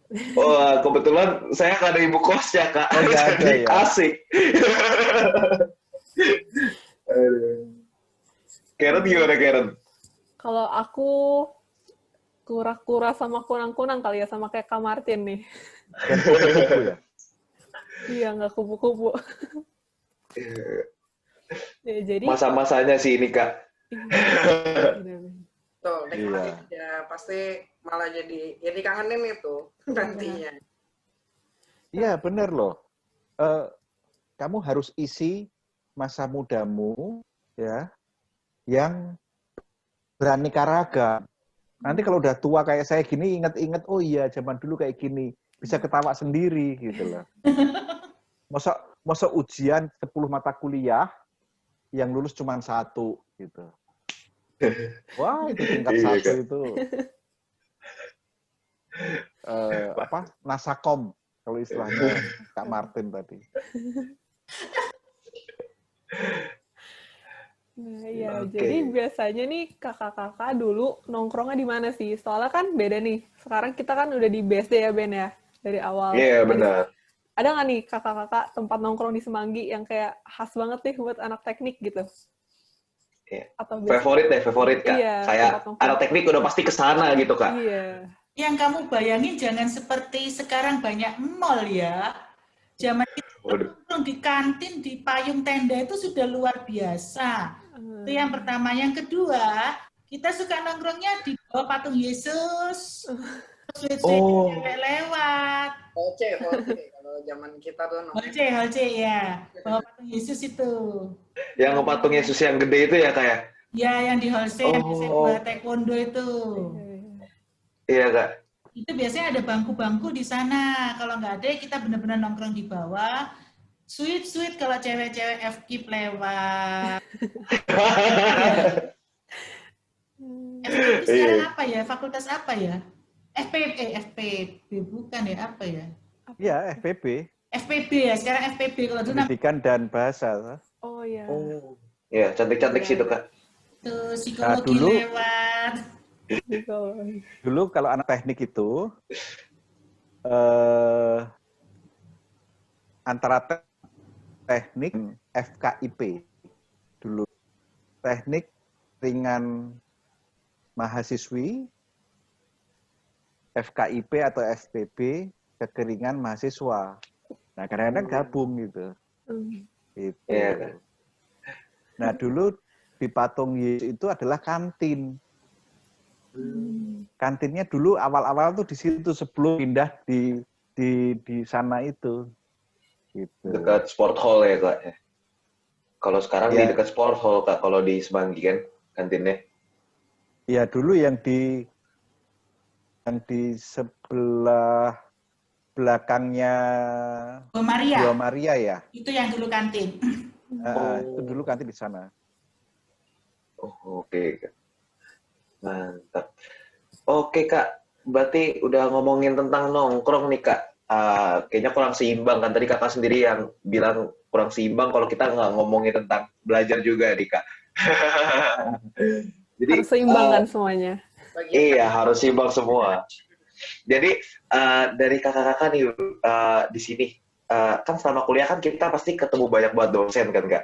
Wah, kebetulan saya nggak ada ibu kosnya, Kak. Oh, nggak ada Jadi ya? asik. Aduh. Karen gimana, Karen? Kalau aku kura-kura sama kunang-kunang kali ya, sama kayak Kak Martin nih. Dan kupu-kupu ya? Iya, nggak kupu-kupu. Ya, jadi Masa-masanya sih ini, Kak. Tuh, Iya. nikmatin aja. Pasti malah jadi kangenin itu nantinya. Iya, bener loh. Kamu harus isi masa mudamu ya yang beraneka ragam. Nanti kalau udah tua kayak saya gini, inget-inget, oh iya zaman dulu kayak gini. Bisa ketawa sendiri gitu loh. Masa ujian 10 mata kuliah, yang lulus cuma 1 gitu. Wah, itu tingkat Iya, 1 Kak. itu. Nasakom, kalau istilahnya Kak Martin tadi. Nah, iya, Oke. jadi biasanya nih kakak-kakak dulu nongkrongnya di mana sih? Soalnya kan beda nih. Sekarang kita kan udah di BSD ya, Ben ya, dari awal. Iya, benar. Ada nggak nih kakak-kakak tempat nongkrong di Semanggi yang kayak khas banget nih buat anak teknik gitu? Iya. Atau biasa? Favorit, Kak. Iya, Kayak tempat nongkrong. anak teknik udah pasti ke sana gitu, Kak. Iya. Yang kamu bayangin jangan seperti sekarang banyak mall ya. Zaman kita Waduh. nongkrong di kantin, di payung tenda itu sudah luar biasa. Itu yang pertama. Yang kedua, kita suka nongkrongnya di bawah patung Yesus. Oh. Cewek lewat. Holce. Kalau zaman kita tuh Holce ya. Bawah patung Yesus itu. Yang patung Yesus yang gede itu ya, kayak? Ya, yang di Holce, yang biasanya Oh. buat taekwondo itu. Iya, Kak. Itu biasanya ada bangku-bangku di sana. Kalau nggak ada, kita benar-benar nongkrong di bawah. Sweet kalau cewek-cewek FKIP lewat. FKIP itu sekarang apa ya? Fakultas apa ya? FPB bukan ya? Apa ya? Iya, FPB. FPB ya, sekarang FPB. Kalau dulu namanya Pendidikan dan Bahasa. Oh iya. Oh. Iya, cantik-cantik sih itu, Kak. itu psikologi dulu- lewat. Dulu kalau anak teknik itu, antara teknik FKIP dulu. Teknik ringan mahasiswi, FKIP atau FPB, kekeringan mahasiswa. Nah, kadang-kadang gabung gitu. Gitu. Iya, Kak. Nah, dulu di patung Yesus itu adalah kantin. Kantinnya dulu awal-awal tuh di situ sebelum pindah di sana itu. Gitu. Dekat sport hall ya, Kak. Kalau sekarang Ya. di dekat sport hall, Kak, kalau di Semanggi kan kantinnya. Ya, dulu yang di sebelah belakangnya Oh, Maria. Gua Maria ya. Itu yang dulu kantin. Itu dulu kantin di sana. Oh, oke, Kak. Mantap. Oke, Kak. Berarti udah ngomongin tentang nongkrong nih, Kak. Kayaknya kurang seimbang kan. Tadi Kakak sendiri yang bilang kurang seimbang kalau kita nggak ngomongin tentang belajar juga nih, Kak. Jadi, Harus seimbangkan semuanya. iya, harus seimbang semua. Jadi, dari kakak-kakak nih di sini, kan selama kuliah kan kita pasti ketemu banyak banget dosen kan, Kak?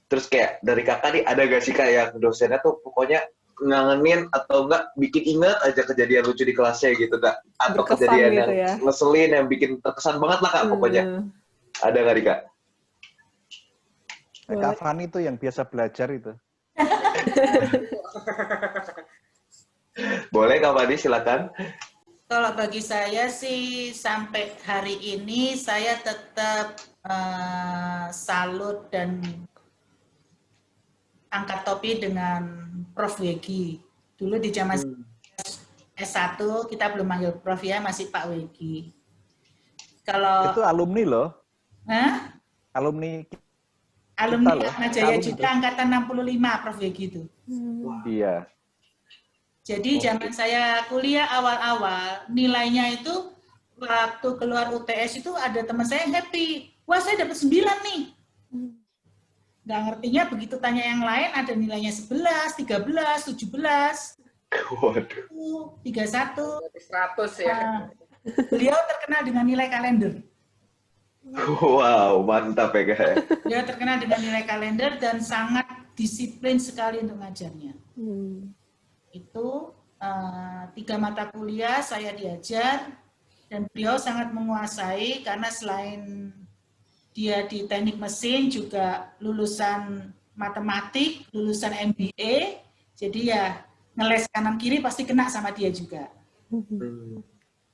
Terus kayak dari kakak nih, ada gak sih Kak yang dosennya tuh pokoknya ngangenin atau enggak bikin inget aja kejadian lucu di kelasnya gitu, Kak? Atau Berkesan kejadian gitu yang ya. ngeselin, yang bikin terkesan banget lah, Kak, pokoknya. Ada nggak nih, Kak? Nah, Kak Fani itu yang biasa belajar itu. Boleh, Kak Fani, silakan. Kalau bagi saya sih sampai hari ini saya tetap salut dan angkat topi dengan Prof. Wegi. Dulu di zaman S1 kita belum manggil Prof ya, masih Pak Wegi. Kalau Itu alumni loh. Hah? Alumni Alumni loh. Atmajaya Alumni Citra angkatan 65 Prof. Wegi itu. Iya. Jadi zaman saya kuliah awal-awal, nilainya itu waktu keluar UTS itu ada teman saya yang happy. Wah, saya dapat 9 nih. Nggak ngertinya begitu tanya yang lain ada nilainya 11, 13, 17, Waduh. 31. 100 ya. Beliau terkenal dengan nilai kalender. Wow, mantap ya Kak. Beliau terkenal dengan nilai kalender dan sangat disiplin sekali untuk ngajarnya. Itu 3 mata kuliah saya diajar dan beliau sangat menguasai karena selain dia di teknik mesin juga lulusan matematik, lulusan MBA, jadi ya ngeles kanan kiri pasti kena sama dia juga.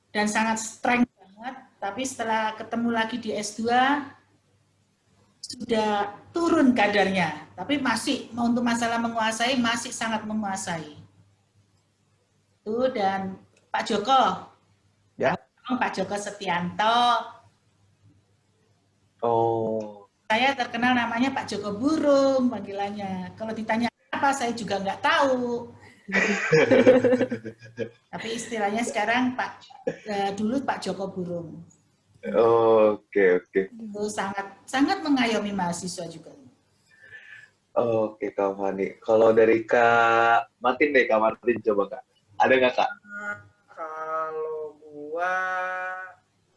Dan sangat strength banget, tapi setelah ketemu lagi di S2 sudah turun kadarnya, tapi masih untuk masalah menguasai masih sangat menguasai. Itu dan Pak Joko. Ya. Pak Joko Setianto. Oh. Saya terkenal namanya Pak Joko Burung panggilannya. Kalau ditanya apa saya juga nggak tahu. Tapi istilahnya sekarang dulu Pak Joko Burung. Oke. Itu sangat mengayomi mahasiswa juga. Oke, Kak Fani. Kalau dari Kak Martin deh, Kak Martin coba Kak. Ada nggak Kak? Kalau gua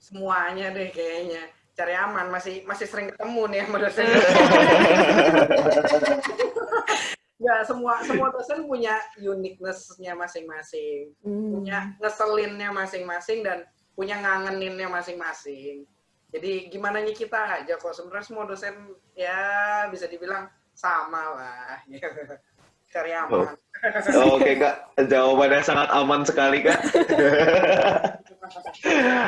semuanya deh kayaknya. Cari aman, masih sering ketemu nih sama dosen. Ya, semua dosen punya uniqueness-nya masing-masing. Punya ngeselinnya masing-masing dan punya ngangeninnya masing-masing. Jadi gimana nih kita aja kok, sebenarnya semua dosen ya bisa dibilang sama lah. Cari aman. Oke Kak, jawabannya sangat aman sekali Kak.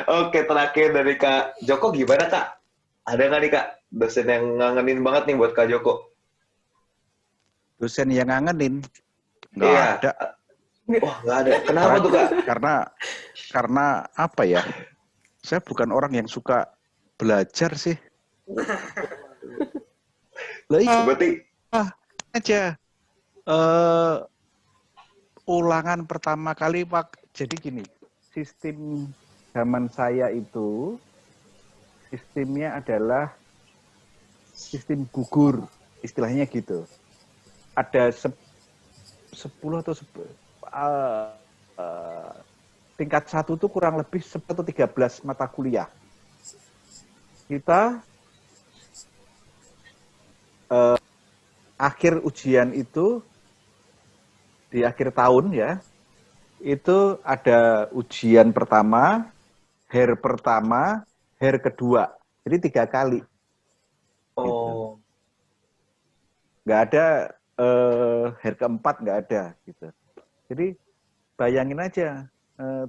Oke, terakhir dari Kak Joko gimana Kak? Ada nggak nih Kak dosen yang ngangenin banget nih buat Kak Joko? Dosen yang ngangenin? Nggak Iya. ada. Wah, nggak ada. Kenapa tuh Kak? Karena apa ya? Saya bukan orang yang suka belajar sih. Lah iya, Berarti aja. Ulangan pertama kali Pak. Jadi gini, sistem zaman saya itu sistemnya adalah sistem gugur, istilahnya gitu. Ada 10 atau tingkat 1 itu kurang lebih 10 atau 13 mata kuliah. Kita akhir ujian itu di akhir tahun ya, itu ada ujian pertama, hair pertama, hair kedua. Jadi 3 kali. oh. Gitu. Nggak ada hair keempat, nggak ada. Gitu. Jadi bayangin aja,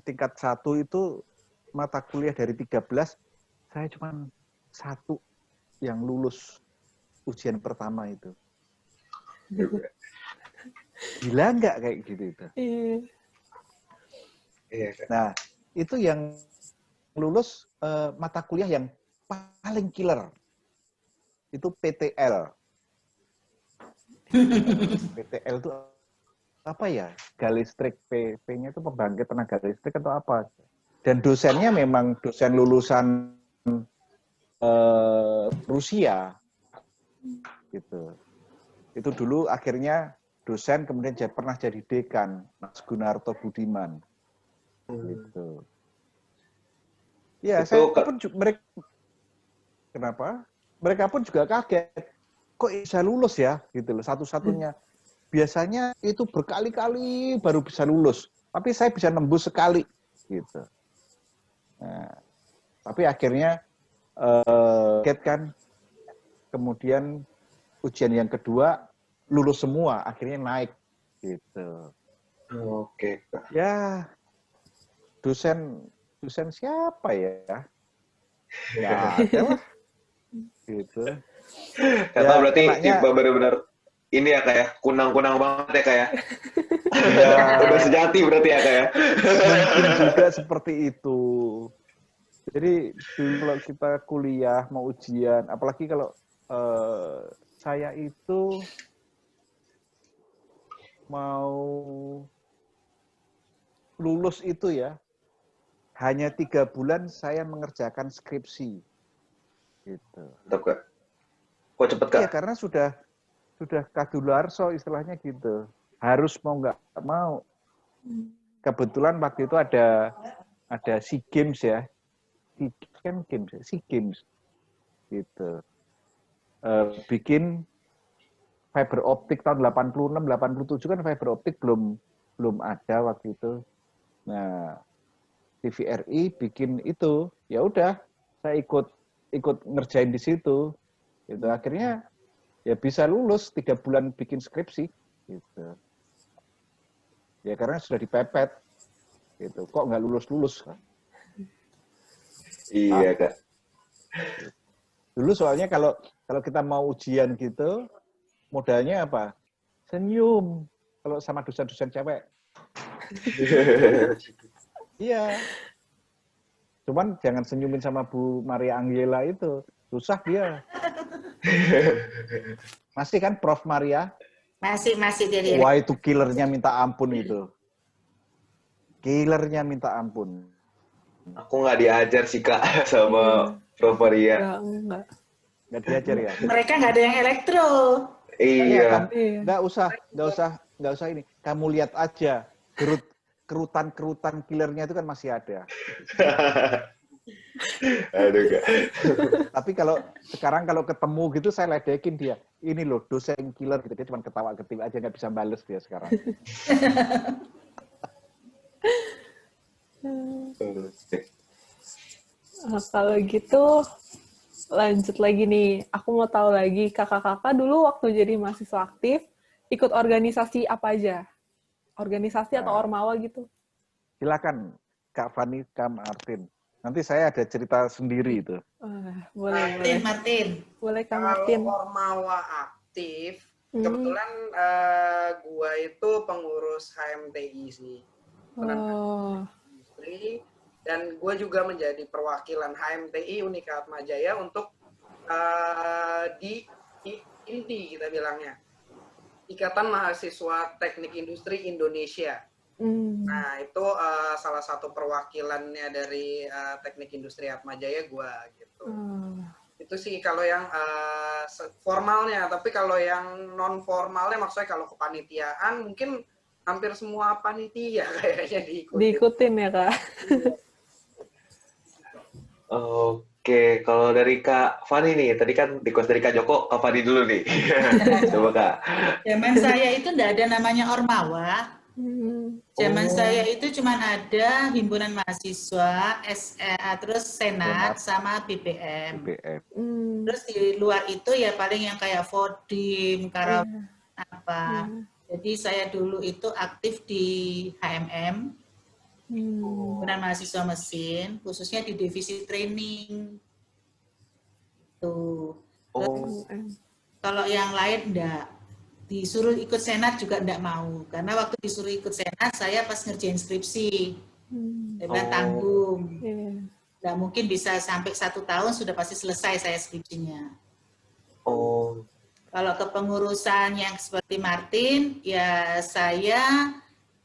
tingkat 1 itu mata kuliah dari 13, saya cuma 1 yang lulus ujian pertama itu. Gila nggak kayak gitu itu? Iya. Nah, itu yang lulus mata kuliah yang paling killer. Itu PTL. PTL itu apa ya? Galistrik, P-nya itu pembangkit tenaga listrik atau apa? Dan dosennya memang dosen lulusan Rusia. Gitu. Itu dulu akhirnya dosen kemudian pernah jadi dekan, Mas Gunarto Budiman. Gitu. Ya, Itu saya pun mereka kenapa? Mereka pun juga kaget. Kok bisa lulus ya? Gitu loh, satu-satunya. Biasanya itu berkali-kali baru bisa lulus, tapi saya bisa nembus sekali gitu. Nah, tapi akhirnya kan kemudian ujian yang kedua lulus semua, akhirnya naik gitu. Oke. Ya, dosen siapa ya? Ya, ada lah. Gitu. Kata Ya, berarti enaknya, tipe benar-benar ini ya kayak kunang-kunang banget ya kayak. Ya, udah sejati berarti ya kayak. mungkin juga seperti itu. Jadi dulu kalau kita kuliah mau ujian, apalagi kalau saya itu mau lulus itu ya, hanya 3 bulan saya mengerjakan skripsi. Gitu. Tetap Kak. Kok cepet Kak? Iya, karena sudah kadularso istilahnya gitu. Harus mau nggak mau. Kebetulan waktu itu ada ada SEA Games ya. SEA Games gitu. Bikin fiber optik tahun 86, 87 kan fiber optik belum ada waktu itu. Nah, TVRI bikin itu, ya udah saya ikut ngerjain di situ. Gitu. Akhirnya ya bisa lulus 3 bulan bikin skripsi gitu. Ya karena sudah dipepet gitu. Kok nggak lulus kan? Iya, Kak. Dulu soalnya kalau kita mau ujian gitu, modalnya apa? Senyum. Kalau sama dosen-dosen cewek. Iya. Cuman jangan senyumin sama Bu Maria Angela itu. Susah dia. Masih kan Prof. Maria? Masih dari Wah, itu killernya minta ampun itu. Killernya minta ampun. Aku nggak diajar sih, Kak, sama Prof. Maria. Enggak. Nggak diajar ya? mereka nggak ada yang elektro. Iya. Nggak usah ini. Kamu lihat aja, kerutan killernya itu kan masih ada. Aduh, Kak. Tapi sekarang kalau ketemu gitu saya ledekin dia. Ini loh dosen killer gitu, dia cuma ketawa-ketiwi aja nggak bisa bales dia sekarang. Kalau gitu lanjut lagi nih. Aku mau tahu lagi kakak-kakak dulu waktu jadi mahasiswa aktif ikut organisasi apa aja? Organisasi atau ormawa gitu? Silakan Kak Fani, Kak Martin. Nanti saya ada cerita sendiri itu. Boleh. Martin. Boleh Kak Martin. Kalau ormawa aktif, kebetulan gua itu pengurus HMTI sih. Industri, dan gue juga menjadi perwakilan HMTI Unika Atmajaya untuk di INTI kita bilangnya, Ikatan Mahasiswa Teknik Industri Indonesia. Nah, itu salah satu perwakilannya dari Teknik Industri Atmajaya gue gitu. Itu sih kalau yang formalnya, tapi kalau yang non formalnya maksudnya kalau kepanitiaan mungkin hampir semua panitia kayaknya diikutin ya, Kak. Oke, kalau dari Kak Fani nih, tadi kan request dari Kak Joko, Kak Fani dulu nih. Coba Kak. Zaman saya itu enggak ada namanya ormawa. Zaman saya itu cuma ada himpunan mahasiswa, terus senat sama BPM. Terus di luar itu ya paling yang kayak Fodim, Karawan apa. Jadi saya dulu itu aktif di HMM, himpunan mahasiswa mesin, khususnya di divisi training. Tuh. Kalau yang lain enggak. Disuruh ikut senat juga enggak mau. Karena waktu disuruh ikut senat, saya pas ngerjain skripsi. Dengan tanggung. Enggak mungkin bisa sampai 1 tahun, sudah pasti selesai saya skripsinya. Kalau kepengurusan yang seperti Martin, ya saya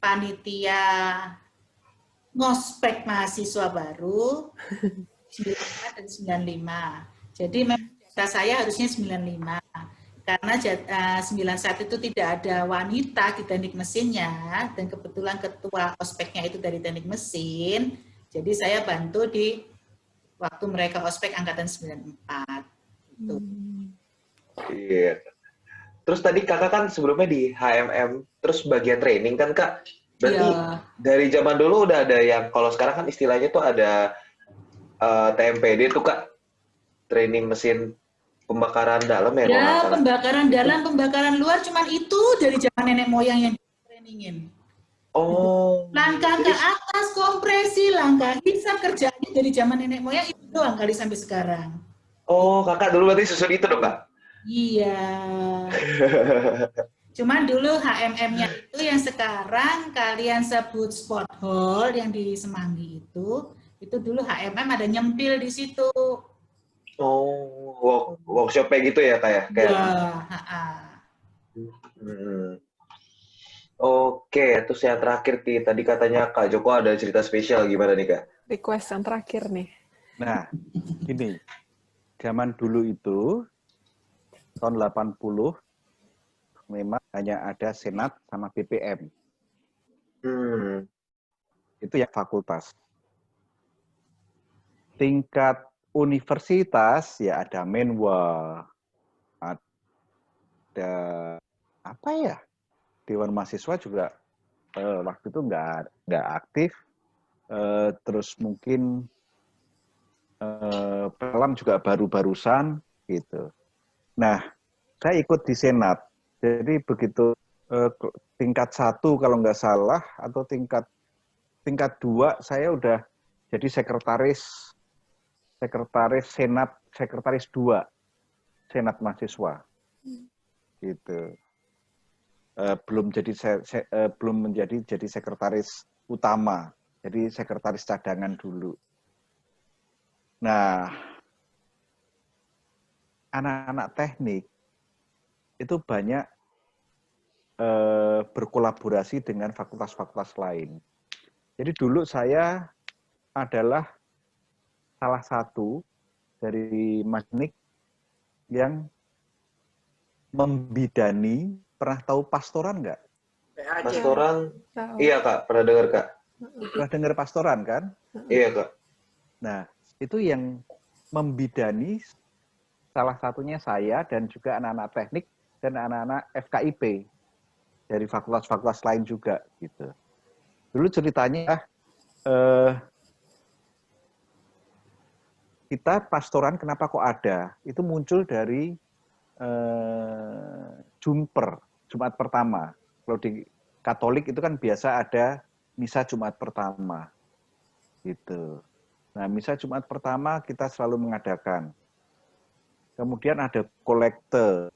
panitia ngospek mahasiswa baru 94 dan 95. Jadi memang data saya harusnya 95. Karena 91 itu tidak ada wanita di teknik mesinnya, dan kebetulan ketua ospeknya itu dari teknik mesin, jadi saya bantu di waktu mereka ospek angkatan 94. Gitu. Iya. Terus tadi kakak kan sebelumnya di HMM, terus bagian training kan Kak? Berarti dari zaman dulu udah ada yang, kalau sekarang kan istilahnya tuh ada TMPD tuh Kak, training mesin pembakaran dalam ya? Ya, pembakaran dalam, pembakaran luar, cuman itu dari zaman nenek moyang yang trainingin. Langkah ke atas, kompresi, langkah hisap, kerjanya dari zaman nenek moyang itu doang kali sampai sekarang. Kakak dulu berarti susun itu dong Kak? Iya. Cuman dulu HMM-nya itu yang sekarang kalian sebut sport hall yang di Semanggi itu dulu HMM ada nyempil di situ. Workshop-nya gitu ya Kak ya? Oke, terus yang terakhir tadi katanya Kak Joko ada cerita spesial, gimana nih Kak? Request yang terakhir nih. Nah, gini, zaman dulu itu tahun 80 memang hanya ada senat sama BPM. Itu yang fakultas. tingkat universitas ya ada Menwa, ada apa ya, Dewan Mahasiswa juga waktu itu nggak aktif. Terus mungkin Pelam juga baru-barusan gitu. Nah, saya ikut di Senat. Jadi begitu tingkat 1 kalau nggak salah atau tingkat 2 saya udah jadi sekretaris Senat, sekretaris 2 Senat Mahasiswa. Gitu. Belum menjadi sekretaris utama. Jadi sekretaris cadangan dulu. Nah, anak-anak teknik itu banyak berkolaborasi dengan fakultas-fakultas lain. Jadi dulu saya adalah salah satu dari teknik yang membidani, pernah tahu pastoran nggak? PAJ. Pastoran, Tahu. iya Kak, pernah dengar Kak? Pernah dengar pastoran kan? Iya Kak. Nah, itu yang membidani salah satunya saya dan juga anak-anak teknik dan anak-anak FKIP dari fakultas-fakultas lain juga gitu. Dulu ceritanya kita pastoran kenapa kok ada? Itu muncul dari Jumat pertama. Kalau di Katolik itu kan biasa ada misa Jumat pertama. Gitu. Nah, misa Jumat pertama kita selalu mengadakan. Kemudian ada kolekte.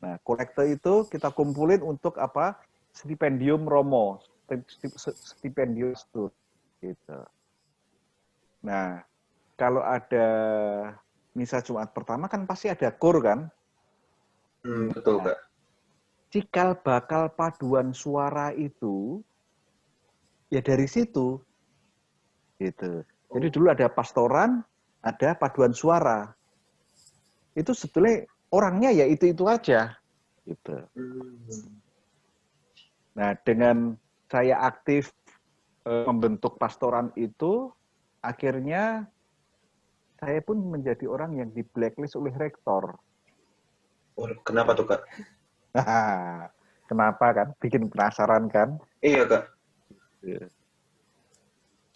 Nah, kolekte itu kita kumpulin untuk apa? Stipendium Romo, stipendium studi. Gitu. Nah, kalau ada misa Jumat pertama kan pasti ada kur kan? Betul Kak. Cikal bakal paduan suara itu ya dari situ. Gitu. Jadi dulu ada pastoran, ada paduan suara. Itu sebetulnya orangnya ya itu aja. Gitu. Nah, dengan saya aktif membentuk pastoran itu, akhirnya saya pun menjadi orang yang di blacklist oleh rektor. Kenapa tuh Kak? Kenapa kan? Bikin penasaran kan? Iya Kak.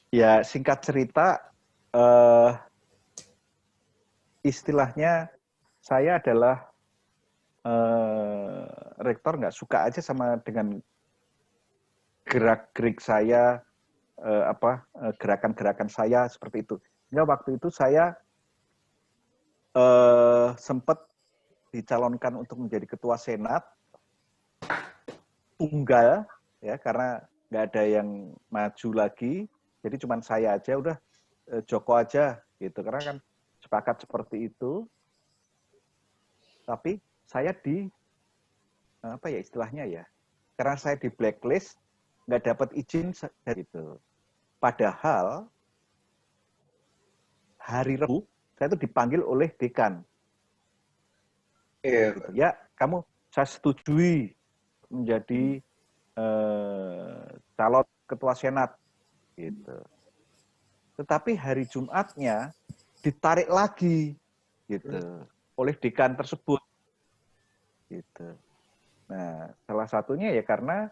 Ya singkat cerita, istilahnya saya adalah rektor nggak suka aja sama dengan gerak-gerik saya, gerakan-gerakan saya seperti itu. Hingga waktu itu saya sempat dicalonkan untuk menjadi ketua senat tunggal ya karena nggak ada yang maju lagi, jadi cuma saya aja, udah Joko aja gitu karena kan sepakat seperti itu. Tapi saya di apa ya istilahnya ya, karena saya di blacklist nggak dapat izin gitu. Padahal hari Rabu saya itu dipanggil oleh dekan. Iya. Gitu. Ya, saya setujui menjadi calon ketua senat. Gitu. Tetapi hari Jumatnya ditarik lagi, gitu, oleh dekan tersebut. Gitu. Nah, salah satunya ya karena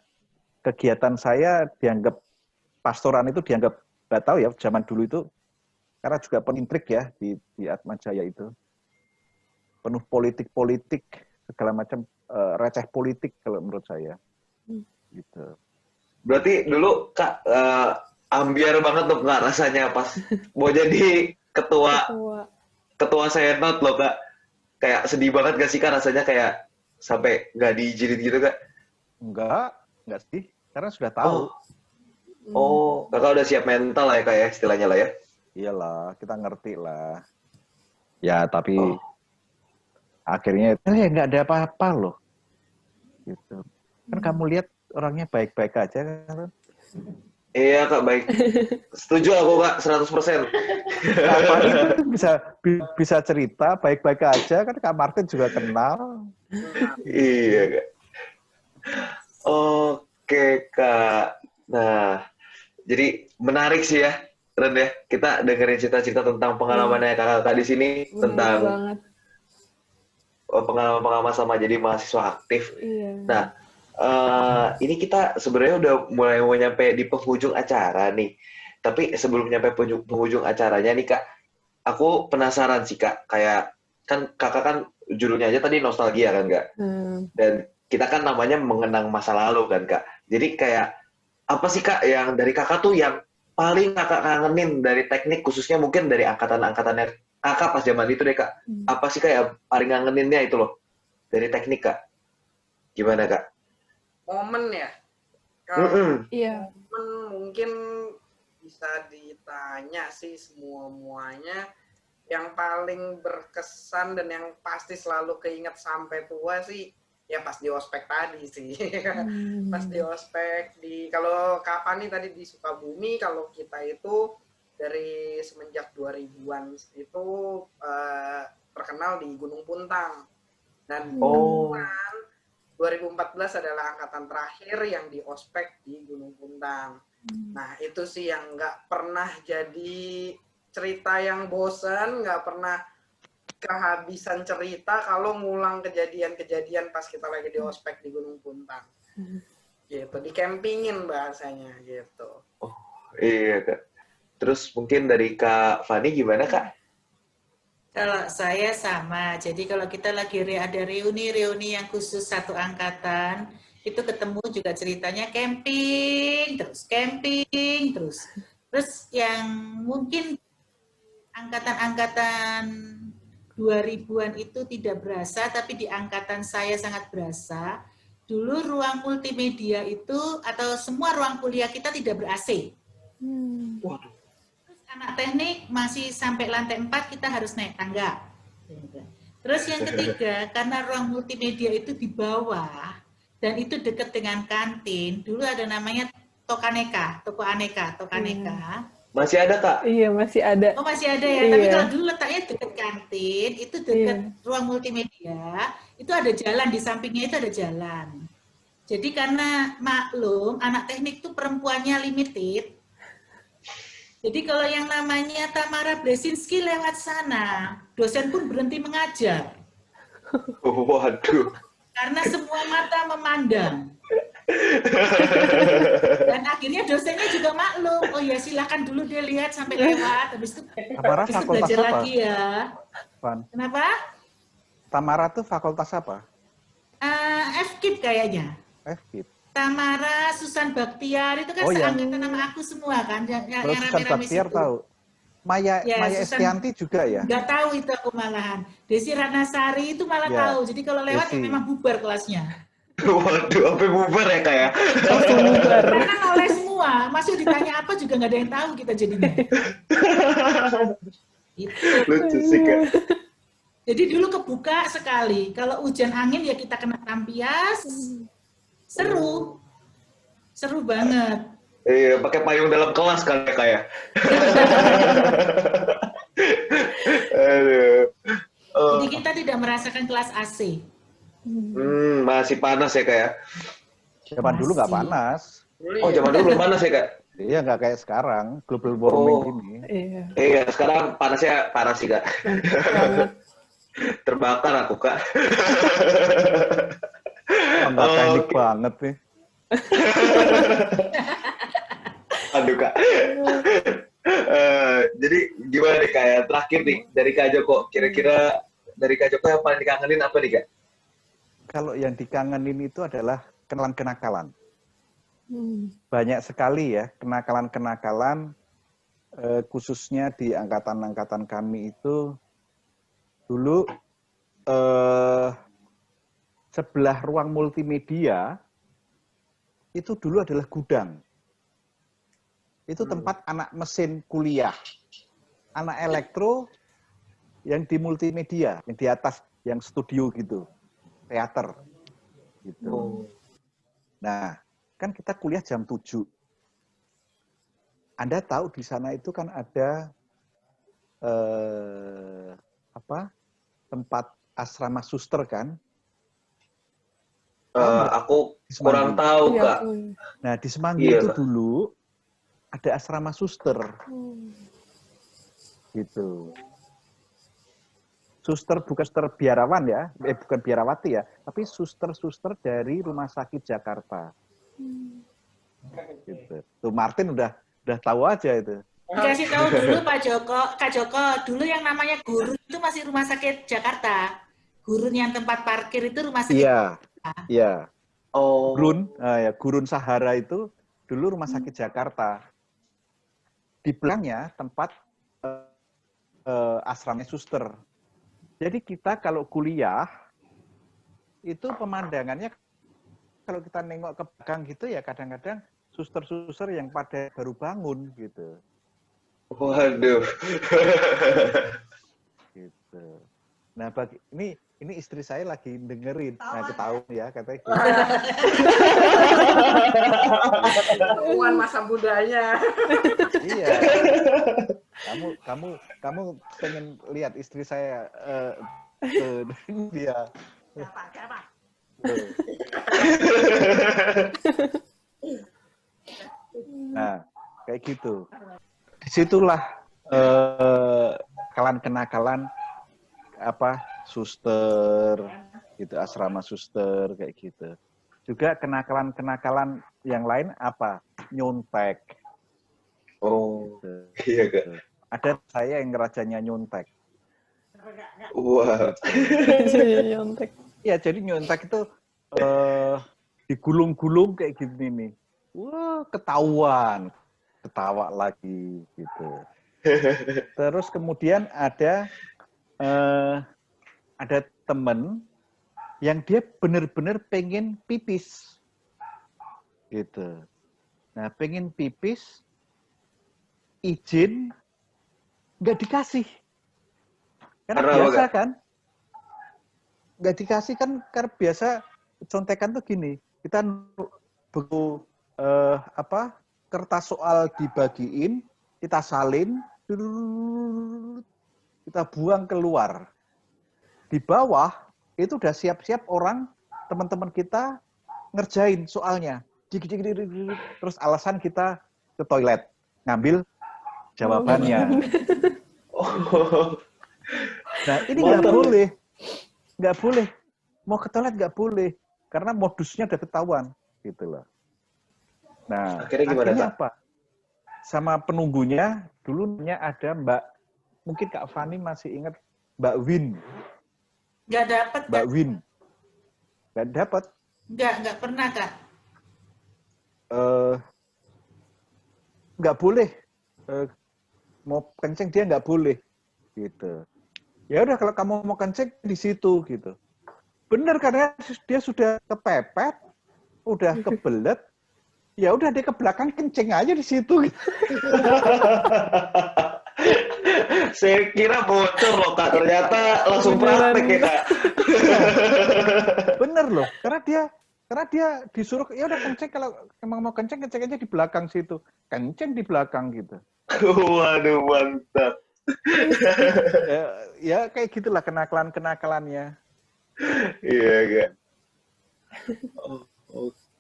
kegiatan saya dianggap pastoran itu dianggap nggak tahu ya zaman dulu itu karena juga penintrik ya di Atmajaya itu. Penuh politik segala macam receh politik kalau menurut saya. Gitu. Berarti dulu Kak ambiar banget tuh Kak rasanya pas mau jadi ketua senat loh Kak. Kayak sedih banget gak sih Kak rasanya kayak sampai nggak diizinin gitu Kak? Enggak sih, karena sudah tahu. Oh, Kakak udah siap mental lah ya Kak ya istilahnya lah ya. Iyalah, kita ngerti lah. Ya, tapi akhirnya ya nggak ada apa-apa loh. Gitu. Kan kamu lihat orangnya baik-baik aja kan. Iya Kak, baik. Setuju aku Kak, 100%. Apa itu bisa cerita baik-baik aja kan, Kak Martin juga kenal. Iya Kak. Oke Kak. Nah, jadi menarik sih ya. keren ya. Kita dengerin cerita-cerita tentang pengalamannya kakak-kakak di sini, Bener tentang banget. pengalaman-pengalaman sama jadi mahasiswa aktif. Iya. Nah, ini kita sebenarnya udah mulai mau nyampe di penghujung acara nih. Tapi sebelum nyampe penghujung acaranya nih Kak, aku penasaran sih Kak, kayak kan kakak kan judulnya aja tadi nostalgia kan Kak? Dan kita kan namanya mengenang masa lalu kan Kak. Jadi kayak apa sih Kak yang dari kakak tuh yang paling kakak kangenin dari teknik, khususnya mungkin dari angkatan-angkatannya kakak pas zaman itu deh Kak. Apa sih Kak yang paling ngangeninnya itu loh dari teknik Kak? Gimana Kak? Momen ya. Kalau Iya. momen mungkin bisa ditanya sih semuanya. Yang paling berkesan dan yang pasti selalu keinget sampai tua sih ya pas di ospek tadi sih. Pas di ospek kalau Kapani tadi di Sukabumi, kalau kita itu dari semenjak 2000-an itu terkenal di Gunung Puntang. Dan 2014 adalah angkatan terakhir yang di ospek di Gunung Puntang. Nah, itu sih yang nggak pernah jadi cerita yang bosan, nggak pernah kehabisan cerita kalau ngulang kejadian-kejadian pas kita lagi di ospek di Gunung Puntang. Gitu, di campingin bahasanya gitu. Oh, iya Kak. Terus mungkin dari Kak Fani gimana Kak? Kalau saya sama, jadi kalau kita lagi ada reuni yang khusus satu angkatan, itu ketemu juga ceritanya camping terus. Terus yang mungkin angkatan-angkatan 2000-an itu tidak berasa, tapi di angkatan saya sangat berasa. Dulu ruang multimedia itu, atau semua ruang kuliah kita tidak ber-AC. Waduh. Terus anak teknik masih sampai lantai 4, kita harus naik tangga. Terus yang ketiga, karena ruang multimedia itu di bawah, dan itu dekat dengan kantin, dulu ada namanya toko aneka. Masih ada Kak? Iya, masih ada. Oh masih ada ya, tapi kalau dulu letaknya dekat kantin, itu dekat ruang multimedia, itu ada jalan, di sampingnya itu ada jalan. Jadi karena maklum, anak teknik itu perempuannya limited, jadi kalau yang namanya Tamara Blesinski lewat sana, dosen pun berhenti mengajar. Waduh. Karena semua mata memandang. Dan akhirnya dosennya juga maklum, oh ya silakan dulu dia lihat sampai lewat, habis itu belajar apa? lagi ya. Van. Kenapa? Tamara tuh fakultas apa? FKIP kayaknya. FKIP. Tamara, Susan Baktiar, itu kan seangkatan nama aku semua kan, yang Susan rame-rame Baktiar situ. Tahu. Maya Susan, Estianti juga ya? Nggak tahu itu aku malahan. Desi Ratnasari itu malah tahu, jadi kalau lewat ya memang bubar kelasnya. Waduh, sampai bubar ya Kak ya? Langsung bubar. Karena noleh semua, masih ditanya apa juga nggak ada yang tahu kita jadinya. Itu. Lucu sih Kak. Jadi dulu kebuka sekali. Kalau hujan angin ya kita kena tampias. Seru banget. Iya, pakai payung dalam kelas kali ya Kak ya? Aduh. Jadi kita tidak merasakan kelas AC. Masih panas ya Kak ya? Zaman dulu nggak panas. Oh, zaman dulu belum panas ya Kak? Iya, nggak kayak sekarang, global warming ini. Iya. Sekarang panasnya parah sih Kak. Terbakar aku Kak. Nggak teknik banget nih. Aduh Kak. Jadi gimana nih Kak ya? Terakhir nih dari Kak Joko, kira-kira dari Kak Joko yang paling dikangenin apa nih Kak? Kalau yang dikangenin itu adalah kenakalan-kenakalan. Banyak sekali ya kenakalan-kenakalan, khususnya di angkatan-angkatan kami itu dulu sebelah ruang multimedia itu dulu adalah gudang. Itu tempat anak mesin kuliah, anak elektro yang di multimedia, yang di atas, yang studio gitu, teater gitu. Nah, kan kita kuliah jam 7. Anda tahu di sana itu kan ada tempat asrama suster kan? Aku kurang tahu Kak. Nah di Semanggi itu dulu ada asrama suster. Gitu. Suster bukan suster biarawan ya, bukan biarawati ya, tapi suster-suster dari Rumah Sakit Jakarta. Gitu. Tuh Martin udah tahu aja itu. Dikasih tahu dulu Kak Joko, dulu yang namanya Gurun itu masih Rumah Sakit Jakarta. Gurun yang tempat parkir itu Rumah Sakit Jakarta. Iya. Oh. Gurun Sahara itu dulu Rumah Sakit Jakarta. Di belakangnya tempat asramnya suster. Jadi kita kalau kuliah, itu pemandangannya, kalau kita nengok ke belakang gitu ya, kadang-kadang suster-suster yang pada baru bangun gitu. Waduh. Gitu. Nah, ini istri saya lagi dengerin. Nah, ketahuan ya katanya. Gitu. Ketahuan masa mudanya. Iya. Kamu pengen lihat istri saya dia. Siapa? Nah, kayak gitu. Disitulah kenakalan suster, gitu, asrama suster kayak gitu. Juga kenakalan yang lain apa? Nyontek. Oh, Gitu. iya Kak. Ada saya yang rajanya nyontek. Wah. Nyontek. Ya, jadi nyontek itu digulung-gulung kayak gini nih. Wah, ketahuan. Ketawa lagi gitu. Terus kemudian ada teman yang dia benar-benar pengen pipis. Gitu. Nah, pengen pipis, izin nggak dikasih. Karena biasa kan, nggak dikasih kan, karena biasa contekan tuh gini, kita buku kertas soal dibagiin, kita salin, kita buang keluar. Di bawah itu udah siap-siap orang, teman-teman kita ngerjain soalnya. Terus alasan kita ke toilet, ngambil jawabannya. Nah, ini nggak boleh. Mau ke toilet nggak boleh, karena modusnya udah ketahuan, gitu loh. Nah, akhirnya apa? Sama penunggunya, dulunya ada Mbak, mungkin Kak Fani masih ingat Mbak Win. Nggak dapat. Mbak Win. Nggak dapat? Nggak pernah, Kak. Nggak boleh. Mau kenceng dia nggak boleh. Gitu. Ya udah, kalau kamu mau kenceng di situ, gitu. Bener, karena dia sudah kepepet, udah kebelet, ya udah dia ke belakang kenceng aja di situ. Saya kira bocor loh Kak, ternyata langsung praktek ya Kak. Bener loh, karena dia disuruh, ya udah kenceng, kalau emang mau kenceng aja di belakang situ, kenceng di belakang gitu. Waduh, mantap. Ya kayak gitulah kenakalannya. Iya Kak.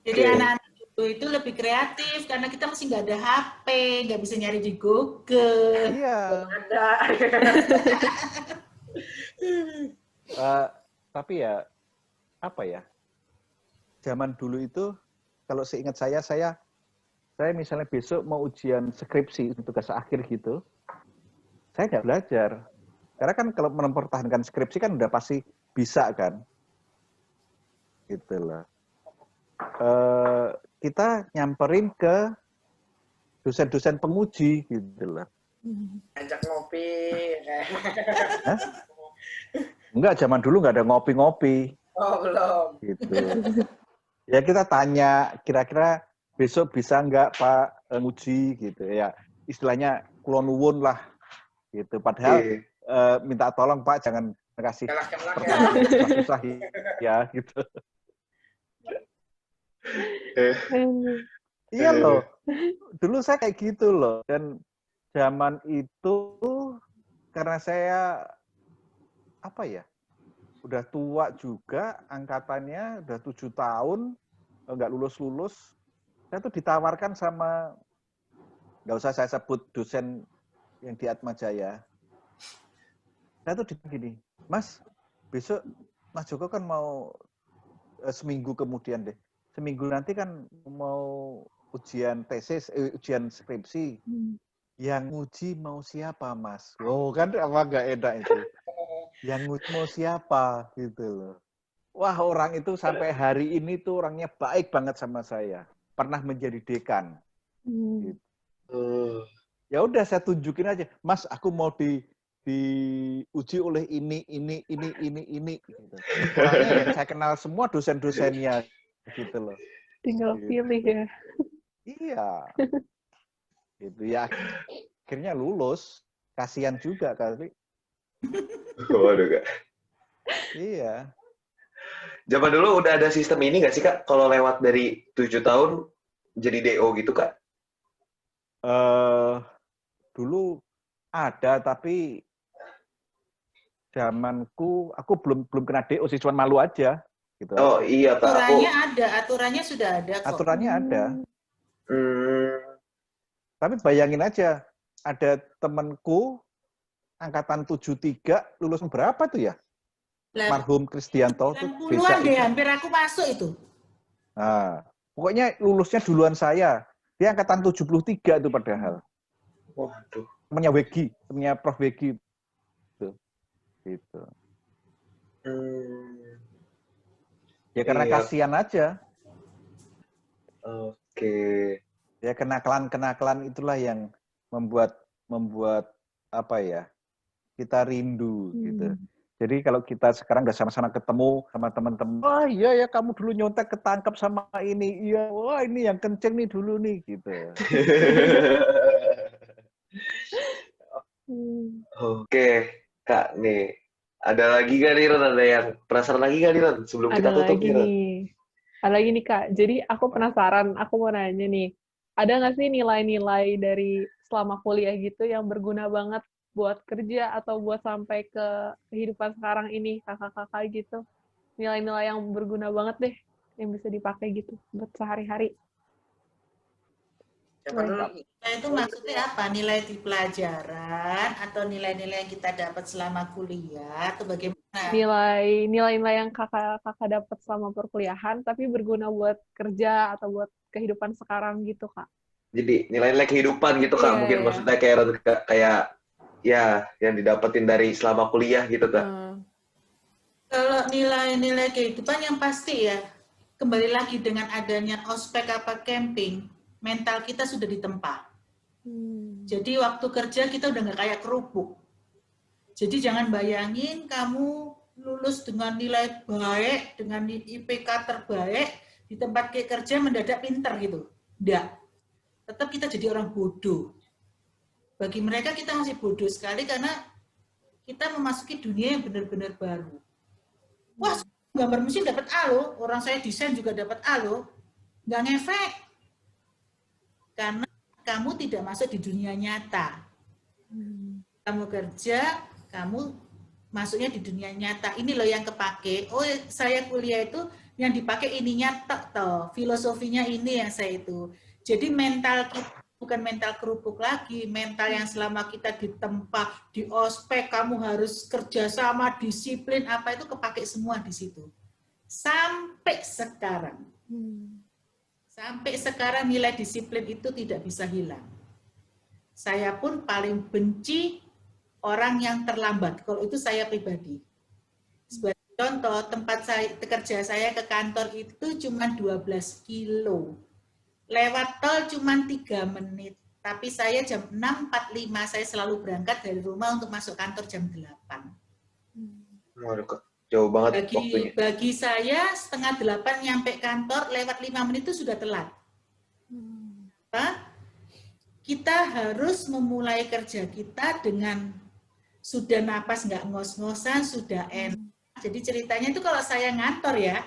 Jadi anak-anak itu lebih kreatif karena kita masih nggak ada HP, nggak bisa nyari di Google. Iya. Ada. Tapi ya apa ya? Zaman dulu itu, kalau seingat saya misalnya besok mau ujian skripsi, tugas akhir gitu, saya nggak belajar. Karena kan kalau mempertahankan skripsi kan udah pasti bisa kan. Gitu loh. Kita nyamperin ke dosen-dosen penguji gitu loh. Ajak ngopi. Hah? Enggak, zaman dulu nggak ada ngopi-ngopi. Oh, belum. Gitu. Ya kita tanya, kira-kira besok bisa nggak Pak nguji gitu ya. Istilahnya kulon nuwun lah gitu. Padahal minta tolong Pak jangan kasih pertanyaan susah-susah ya gitu. Iya loh. Dulu saya kayak gitu loh. Dan zaman itu karena saya udah tua juga, angkatannya udah 7 tahun, nggak lulus-lulus. Saya tuh ditawarkan sama nggak usah saya sebut dosen yang di Atmajaya. Saya tuh gini, Mas, besok Mas Joko kan mau seminggu kemudian deh. Seminggu nanti kan mau ujian tesis, ujian skripsi. Yang nguji mau siapa, Mas? Oh, kan apa nggak enak itu? Yang nguji mau siapa, gitu loh. Wah, orang itu sampai hari ini tuh orangnya baik banget sama saya. Pernah menjadi dekan. Gitu. Ya udah, saya tunjukin aja. Mas, aku mau diuji oleh ini. Gitu. Orangnya yang saya kenal semua dosen-dosennya, gitu loh. Tinggal Gitu. pilih ya. Iya. Gitu ya. Akhirnya lulus. Kasihan juga kali. Waduh, Kak. Iya. Zaman dulu udah ada sistem ini nggak sih, Kak? Kalau lewat dari 7 tahun jadi DO gitu, Kak? Dulu ada, tapi zamanku aku belum kena DO sih, cuma malu aja gitu. Oh iya, Kak. Aturannya ada, aturannya sudah ada kok. Aturannya ada. Hmm, Tapi bayangin aja, ada temanku angkatan 73 lulus berapa tuh ya? Marhum Kristianto tuh 90-an deh, hampir aku masuk itu. Nah, pokoknya lulusnya duluan saya. Dia angkatan 73 itu padahal. waduh. Temennya Wegi, temennya Prof Wegi. Gitu. Ya karena Iya. kasihan aja. Oke. Ya kenakalan itulah yang membuat apa ya, kita rindu gitu. Jadi kalau kita sekarang nggak sama-sama ketemu sama teman-teman, wah iya ya kamu dulu nyontek ketangkap sama ini, iya wah ini yang kenceng nih dulu nih gitu. Oke, Kak, nih. Ada lagi nggak nih, Ron? Ada yang penasaran lagi nggak nih, Ron? Sebelum kita Ada tutup lagi nih, Ron. nih. Ada lagi nih, Kak. Jadi aku penasaran, aku mau nanya nih. Ada nggak sih nilai-nilai dari selama kuliah gitu yang berguna banget buat kerja atau buat sampai ke kehidupan sekarang ini, kakak-kakak gitu? Nilai-nilai yang berguna banget deh, yang bisa dipakai gitu buat sehari-hari. Siapa dulu? Nah, itu maksudnya apa? Nilai di pelajaran atau nilai-nilai yang kita dapat selama kuliah atau bagaimana? Nilai-nilai yang kakak dapat selama perkuliahan, tapi berguna buat kerja atau buat kehidupan sekarang gitu, Kak. Jadi nilai-nilai kehidupan gitu, Kak. Iya, Mungkin iya. maksudnya kayak Ron, kayak ya yang didapetin dari selama kuliah gitu, Kak. Kalau nilai-nilai kehidupan yang pasti ya, kembali lagi dengan adanya ospek apa camping, mental kita sudah ditempa. Jadi waktu kerja kita udah nggak kayak kerupuk. Jadi jangan bayangin kamu lulus dengan nilai baik, dengan IPK terbaik, di tempat kerja mendadak pinter gitu. Enggak. Tetap kita jadi orang bodoh. Bagi mereka kita masih bodoh sekali karena kita memasuki dunia yang benar-benar baru. Wah, gambar mesin dapat A loh, orang saya desain juga dapat A loh. Nggak ngefek. Karena kamu tidak masuk di dunia nyata. Kamu kerja, kamu masuknya di dunia nyata. Ini loh yang kepake. Oh, saya kuliah itu yang dipakai ininya toh, filosofinya ini yang saya itu. Jadi mental kita bukan mental kerupuk lagi, mental yang selama kita ditempa, di ospek, kamu harus kerjasama, disiplin, apa itu kepake semua di situ. Sampai sekarang. Sampai sekarang nilai disiplin itu tidak bisa hilang. Saya pun paling benci orang yang terlambat. Kalau itu saya pribadi. Sebagai contoh, tempat kerja saya ke kantor itu cuma 12 kilo. Lewat tol cuma 3 menit. Tapi saya jam 6.45 saya selalu berangkat dari rumah untuk masuk kantor jam 8. Waduh, Kak. Jauh banget waktunya. Bagi saya 7:30 nyampe kantor, lewat 5 menit itu sudah telat. Kita harus memulai kerja kita dengan sudah napas nggak ngos-ngosan, sudah enak. Jadi ceritanya itu kalau saya ngantor ya,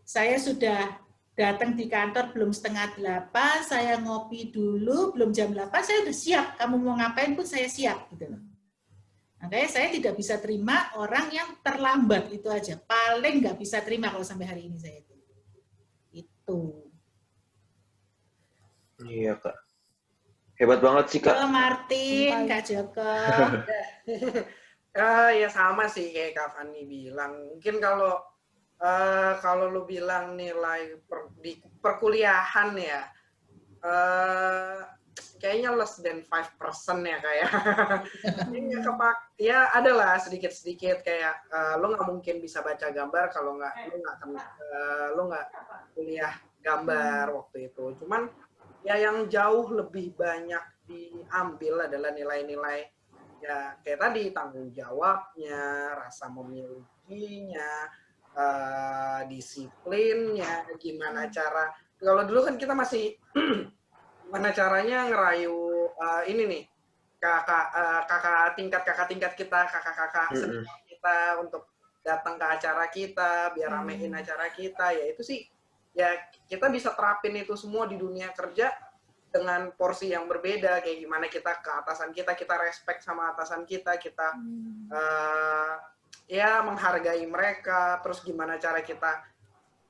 saya sudah datang di kantor belum 7:30, saya ngopi dulu, belum jam 8, saya udah siap. Kamu mau ngapain pun saya siap. Gitu loh. Makanya saya tidak bisa terima orang yang terlambat, itu aja. Paling nggak bisa terima kalau sampai hari ini saya itu. Itu. Iya, Kak. Hebat banget sih, Kak. Halo Martin, Kak Joko. Ya sama sih kayak Kak Fani bilang. Mungkin kalau lu bilang nilai di perkuliahan ya, kayaknya less than 5% ya kayak. Ya adalah sedikit-sedikit kayak lu nggak mungkin bisa baca gambar kalau lu nggak kuliah gambar waktu itu. Cuman ya yang jauh lebih banyak diambil adalah nilai-nilai ya kayak tadi tanggung jawabnya, rasa memilikinya, disiplinnya, gimana cara. Kalau dulu kan kita masih gimana caranya ngerayu ini nih kakak tingkat kita, kakak senior kita untuk datang ke acara kita, biar ramein acara kita. Ya itu sih ya kita bisa terapin itu semua di dunia kerja dengan porsi yang berbeda, kayak gimana kita ke atasan kita respect sama atasan kita ya menghargai mereka, terus gimana cara kita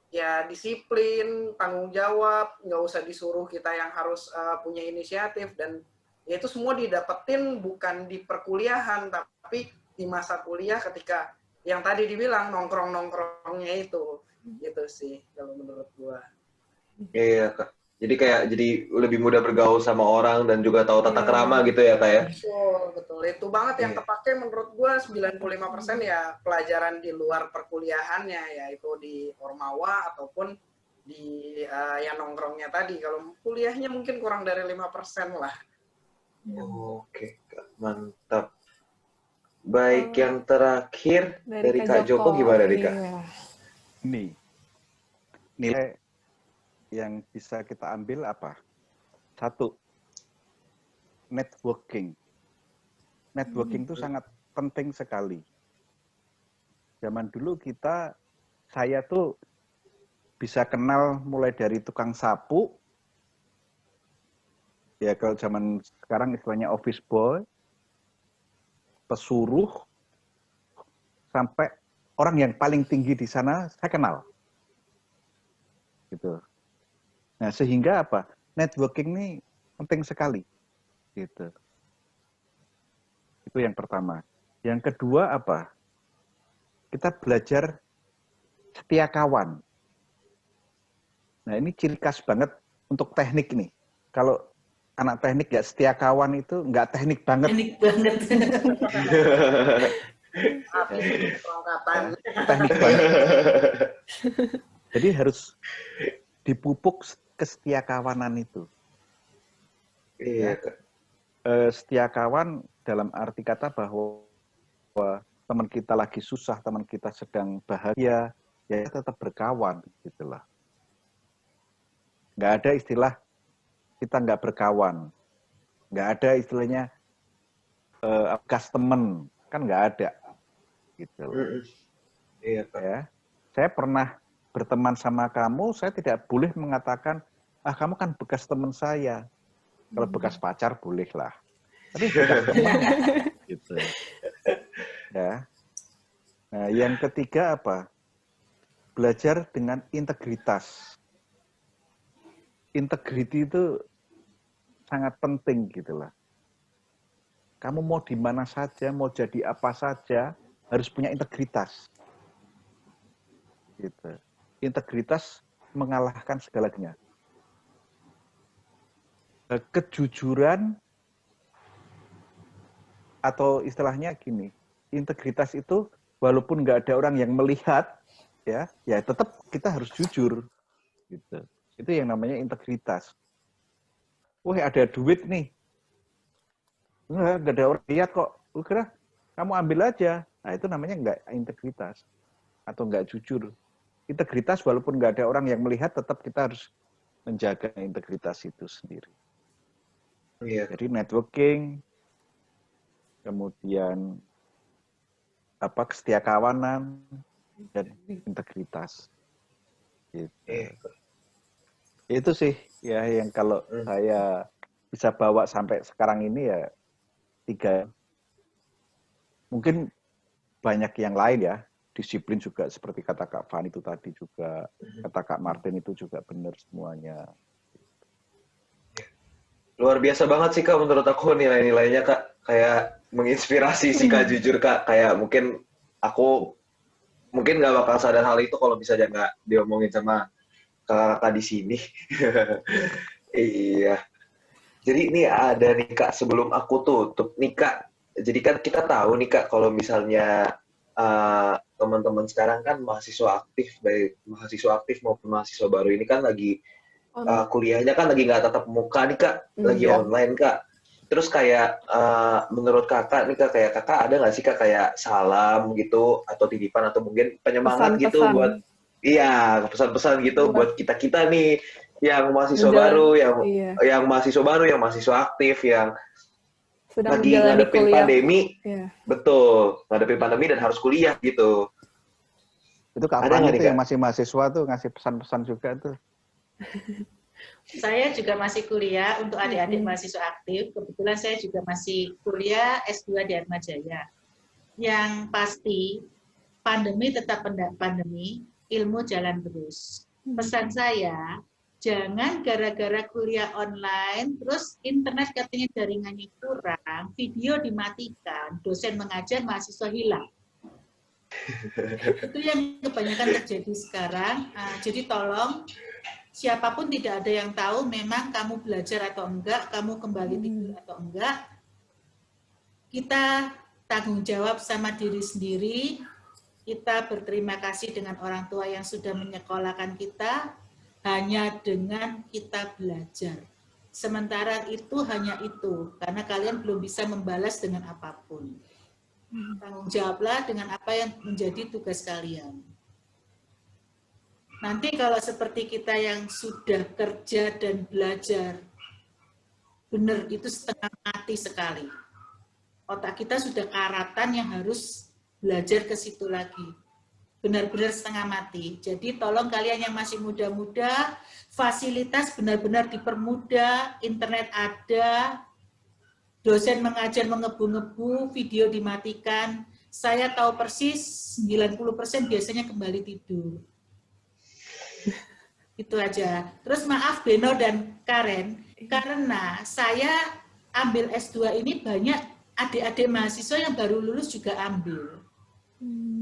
ya disiplin, tanggung jawab, nggak usah disuruh kita yang harus punya inisiatif, dan ya itu semua didapetin bukan di perkuliahan tapi di masa kuliah ketika yang tadi dibilang nongkrong-nongkrongnya itu gitu sih kalau menurut gua. Iya, Kak. Jadi lebih mudah bergaul sama orang dan juga tahu tata krama gitu ya, Kak ya. Betul. Itu banget yang kepake menurut gua 95% ya pelajaran di luar perkuliahannya, yaitu di Ormawa ataupun di yang nongkrongnya tadi. Kalau kuliahnya mungkin kurang dari 5% lah. Oke, Kak. Mantap. Baik, yang terakhir dari Kak Joko gimana nih, Kak? Nih, nilai yang bisa kita ambil apa? Satu, networking. Networking itu sangat penting sekali. Zaman dulu saya tuh bisa kenal mulai dari tukang sapu, ya kalau zaman sekarang istilahnya office boy, pesuruh, sampai orang yang paling tinggi di sana saya kenal. Gitu. Nah, sehingga apa? Networking ini penting sekali. Gitu. Itu yang pertama. Yang kedua apa? Kita belajar setia kawan. Nah, ini ciri khas banget untuk teknik nih. Kalau anak teknik nggak setia kawan itu nggak teknik banget. Teknik banget. Teknik banget. Jadi harus dipupuk kesetia kawanan itu. Iya, Kak. Setia kawan dalam arti kata bahwa teman kita lagi susah, teman kita sedang bahagia, ya tetap berkawan, gitulah. Nggak ada istilah kita nggak berkawan, nggak ada istilahnya gas temen, kan nggak ada, gitu. Iya, Kak. Ya, saya pernah berteman sama kamu, saya tidak boleh mengatakan, kamu kan bekas teman saya. Kalau bekas pacar boleh lah, tapi bekas teman, gitu. Ya. Nah, yang ketiga apa? Belajar dengan integritas. Integriti itu sangat penting gitulah. Kamu mau di mana saja, mau jadi apa saja, harus punya integritas. Gitu. Integritas mengalahkan segalanya. Kejujuran atau istilahnya gini, integritas itu walaupun nggak ada orang yang melihat, ya tetap kita harus jujur. Gitu. Itu yang namanya integritas. Wah, ada duit nih. Nggak ada orang lihat kok. Kira kamu ambil aja. Nah, itu namanya nggak integritas. Atau nggak jujur. Integritas walaupun nggak ada orang yang melihat, tetap kita harus menjaga integritas itu sendiri. Iya. Jadi networking, kemudian kesetia kawanan, dan integritas. Gitu. Iya. Itu sih ya yang kalau saya bisa bawa sampai sekarang ini ya 3. Mungkin banyak yang lain ya, disiplin juga seperti kata Kak Fani itu tadi juga, kata Kak Martin itu juga benar semuanya. Luar biasa banget sih Kak menurut aku nilai-nilainya Kak. Kayak menginspirasi sih Kak, jujur Kak. Kayak mungkin aku mungkin nggak bakal sadar hal itu kalau bisa nggak diomongin sama kakak di sini. Iya. Jadi ini ada nih Kak, sebelum aku tutup nih Kak. Jadi kan kita tahu nih Kak, kalau misalnya teman-teman sekarang kan mahasiswa aktif, baik mahasiswa aktif maupun mahasiswa baru ini kan lagi kuliahnya kan lagi nggak tatap muka nih Kak, lagi Iya. online Kak. Terus kayak menurut Kakak nih Kak, kayak Kakak ada nggak sih Kak kayak salam gitu atau titipan atau mungkin penyemangat gitu Pesan-pesan buat iya pesan-pesan gitu buat buat kita-kita nih yang mahasiswa menjalan, baru, iya, yang mahasiswa baru, yang mahasiswa aktif, yang sedang lagi menjalani ngadepin kuliah. pandemi, Iya. betul, ngadepin pandemi dan harus kuliah gitu. Itu Ada kapan nggak itu nih yang Kak? masih mahasiswa tuh ngasih pesan-pesan juga tuh? Saya juga masih kuliah untuk adik-adik Mm-mm. mahasiswa aktif. Kebetulan saya juga masih kuliah S2 di Atmajaya. Yang pasti, pandemi tetap pandemi, ilmu jalan terus. Pesan saya, jangan gara-gara kuliah online, terus internet katanya jaringannya kurang, video dimatikan, dosen mengajar, mahasiswa hilang. Itu yang kebanyakan terjadi sekarang. Jadi tolong, siapapun tidak ada yang tahu memang kamu belajar atau enggak, kamu kembali tidur atau enggak. Kita tanggung jawab sama diri sendiri, kita berterima kasih dengan orang tua yang sudah menyekolahkan kita, hanya dengan kita belajar. Sementara itu hanya itu, karena kalian belum bisa membalas dengan apapun. Tanggung jawablah dengan apa yang menjadi tugas kalian. Nanti kalau seperti kita yang sudah kerja dan belajar, benar itu setengah mati sekali. Otak kita sudah karatan yang harus belajar ke situ lagi. Benar-benar setengah mati. Jadi tolong kalian yang masih muda-muda, fasilitas benar-benar dipermudah, internet ada, dosen mengajar mengebu-ngebu, video dimatikan. Saya tahu persis 90% biasanya kembali tidur. Itu aja. Terus maaf Beno dan Karen, karena saya ambil S2 ini banyak adik-adik mahasiswa yang baru lulus juga ambil.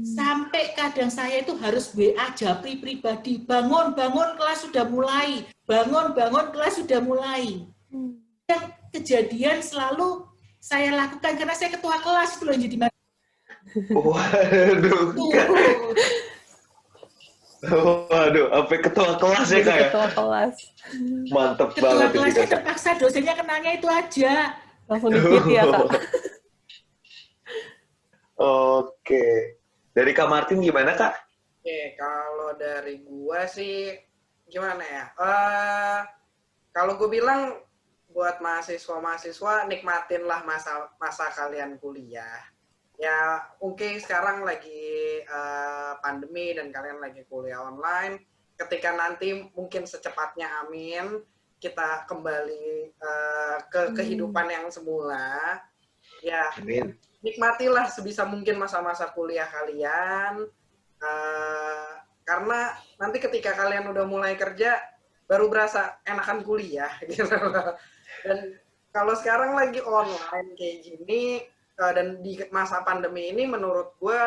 Sampai kadang saya itu harus WA japri pribadi, bangun kelas sudah mulai, bangun kelas sudah mulai. Yang kejadian selalu saya lakukan karena saya ketua kelas itu loh jadi Waduh, Kak. Waduh, sampai ketua kelas ya Jadi Kak ya? ketua kelas. Mantep ketua banget ini kelasnya Kak. terpaksa dosennya kenalnya itu aja. Langsung dikit ya, Kak. Oke. Dari Kak Martin gimana Kak? Oke, kalau dari gua sih gimana ya? Kalau gue bilang buat mahasiswa-mahasiswa nikmatinlah masa kalian kuliah. Ya, oke, sekarang lagi pandemi dan kalian lagi kuliah online. Ketika nanti mungkin secepatnya amin kita kembali ke kehidupan yang semula. Ya, Amin. nikmatilah sebisa mungkin masa-masa kuliah kalian. Karena nanti ketika kalian udah mulai kerja baru berasa enakan kuliah gitu. Dan kalau sekarang lagi online kayak gini dan di masa pandemi ini menurut gue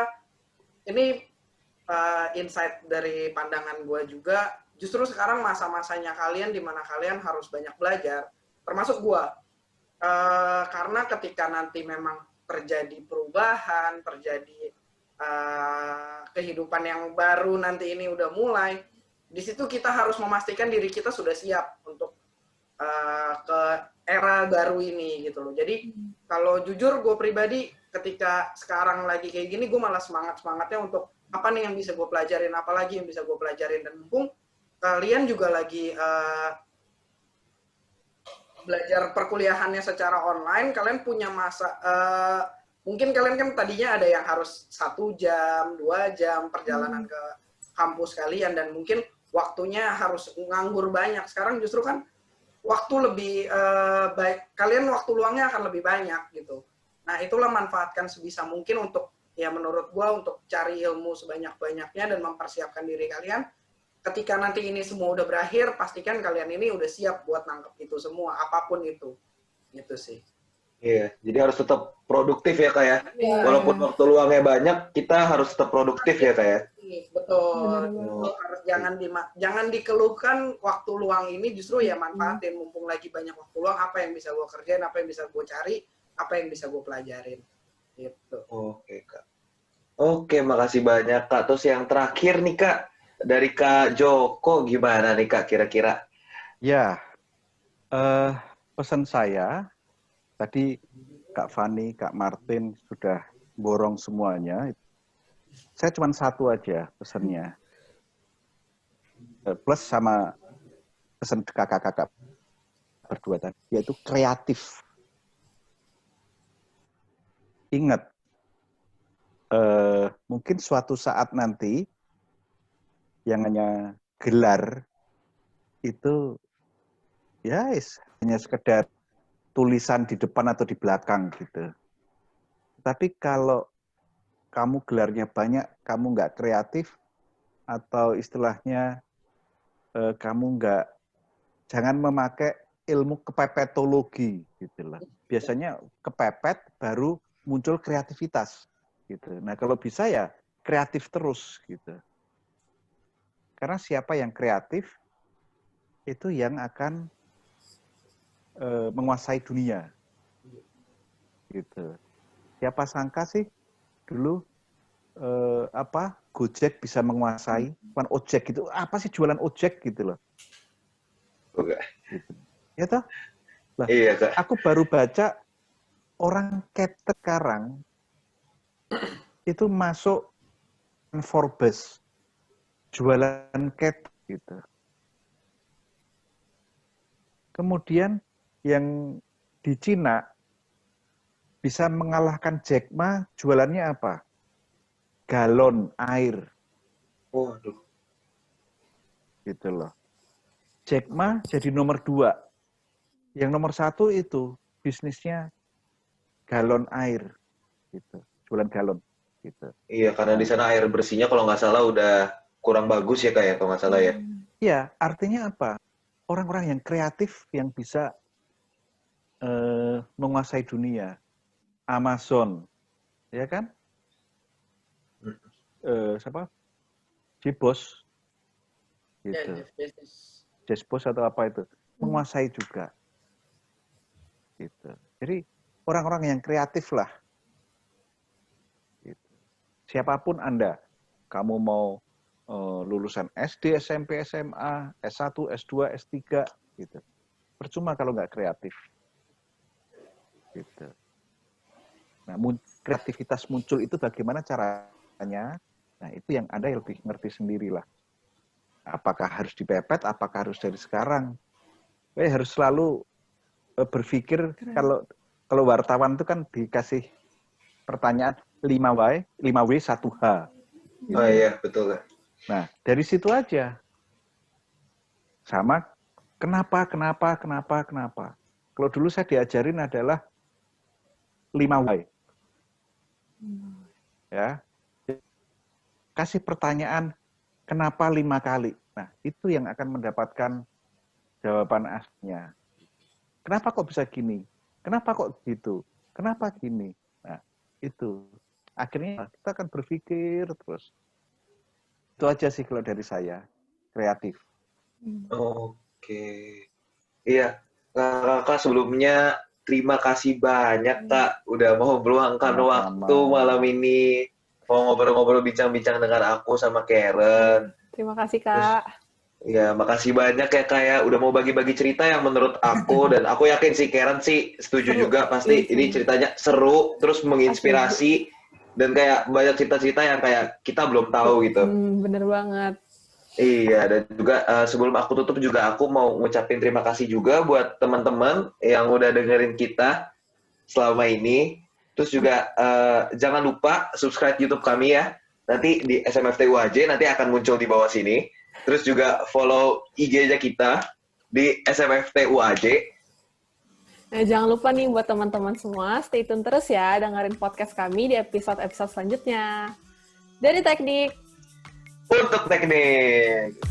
ini insight dari pandangan gue juga, justru sekarang masa-masanya kalian di mana kalian harus banyak belajar, termasuk gue. Karena ketika nanti memang terjadi perubahan, terjadi kehidupan yang baru nanti ini udah mulai, di situ kita harus memastikan diri kita sudah siap untuk ke era baru ini gitu loh. Jadi kalau jujur gue pribadi ketika sekarang lagi kayak gini gue malah semangatnya untuk apa nih yang bisa gue pelajarin, apa lagi yang bisa gue pelajarin, dan mumpung kalian juga lagi belajar perkuliahannya secara online, kalian punya masa mungkin kalian kan tadinya ada yang harus 1 jam, 2 jam perjalanan ke kampus kalian dan mungkin waktunya harus nganggur banyak. Sekarang justru kan waktu lebih baik, kalian waktu luangnya akan lebih banyak gitu. Nah, itulah manfaatkan sebisa mungkin untuk ya menurut gua untuk cari ilmu sebanyak-banyaknya dan mempersiapkan diri kalian ketika nanti ini semua udah berakhir, pastikan kalian ini udah siap buat nangkep itu semua, apapun itu. Gitu sih. Iya, jadi harus tetap produktif ya Kak ya. Iya. Walaupun waktu luangnya banyak, kita harus tetap produktif ya Kak ya. Betul. Benar banget. Harus jangan dikeluhkan waktu luang ini, justru ya manfaatin. Mumpung lagi banyak waktu luang, apa yang bisa gue kerjain, apa yang bisa gue cari, apa yang bisa gue pelajarin. Gitu. Oke Kak. Oke, makasih banyak Kak. Terus yang terakhir nih Kak, dari Kak Joko gimana nih Kak kira-kira? Ya, pesan saya, tadi Kak Fani, Kak Martin sudah borong semuanya. Saya cuma satu aja pesannya. Plus sama pesan kakak-kakak berdua tadi, yaitu kreatif. Ingat, mungkin suatu saat nanti yang hanya gelar itu ya hanya sekedar tulisan di depan atau di belakang gitu. Tapi kalau kamu gelarnya banyak, kamu nggak kreatif atau istilahnya kamu jangan memakai ilmu kepepetologi gitu lah. Biasanya kepepet baru muncul kreativitas gitu. Nah, kalau bisa ya kreatif terus gitu. Karena siapa yang kreatif itu yang akan menguasai dunia. Gitu. Siapa sangka sih dulu Gojek bisa menguasai, bukan ojek gitu. Apa sih jualan ojek gitu loh. Oke. Gitu. Ya toh? Lah, Iya Kak. aku baru baca orang cater sekarang itu masuk Forbes jualan cater gitu. Kemudian yang di Cina bisa mengalahkan Jack Ma, jualannya apa? Galon air. Waduh. Gitu loh. Jack Ma jadi nomor 2. Yang nomor 1 itu bisnisnya galon air. Gitu. Jualan galon. Gitu. Iya, karena di sana air bersihnya kalau nggak salah udah kurang bagus ya Kak ya, kalau nggak salah ya. Iya, artinya apa? Orang-orang yang kreatif yang bisa menguasai dunia. Amazon, ya kan? Siapa? Jebos, gitu. Ya, Jebos atau apa itu, menguasai juga, gitu. Jadi orang-orang yang kreatif lah. Gitu. Siapapun Anda, kamu mau lulusan SD, SMP, SMA, S1, S2, S3, gitu. Percuma kalau nggak kreatif. Gitu. Nah, kreativitas muncul itu bagaimana caranya? Nah, itu yang Anda lebih ngerti sendirilah. Apakah harus dipepet, apakah harus dari sekarang? Harus selalu berpikir, kalau wartawan itu kan dikasih pertanyaan 5W, 1H. Gitu. Oh iya, betul Kak. Nah, dari situ aja. Sama, kenapa. Kalau dulu saya diajarin adalah 5W. Ya. Kasih pertanyaan, kenapa 5 kali? Nah, itu yang akan mendapatkan jawaban aslinya. Kenapa kok bisa gini? Kenapa kok gitu? Kenapa gini? Nah, itu. Akhirnya kita akan berpikir terus. Itu aja sih kalau dari saya. Kreatif. Oke. Iya, Kakak sebelumnya terima kasih banyak Kak udah mau meluangkan waktu malam ini. Mau ngobrol-ngobrol bincang-bincang dengan aku sama Karen. Terima kasih Kak. Ya, makasih banyak ya Kak ya udah mau bagi-bagi cerita yang menurut aku dan aku yakin sih Karen sih setuju Seru. juga pasti Iya. ini ceritanya seru terus menginspirasi dan kayak banyak cerita-cerita yang kayak kita belum tahu gitu. Bener banget. Iya, dan juga sebelum aku tutup juga aku mau ngucapin terima kasih juga buat teman-teman yang udah dengerin kita selama ini. Terus juga jangan lupa subscribe YouTube kami ya. Nanti di SMFT UAJ nanti akan muncul di bawah sini. Terus juga follow IG-nya kita di SMFT UAJ. Nah, jangan lupa nih buat teman-teman semua, stay tune terus ya dengerin podcast kami di episode-episode selanjutnya. Dari Teknik. Untuk teknik.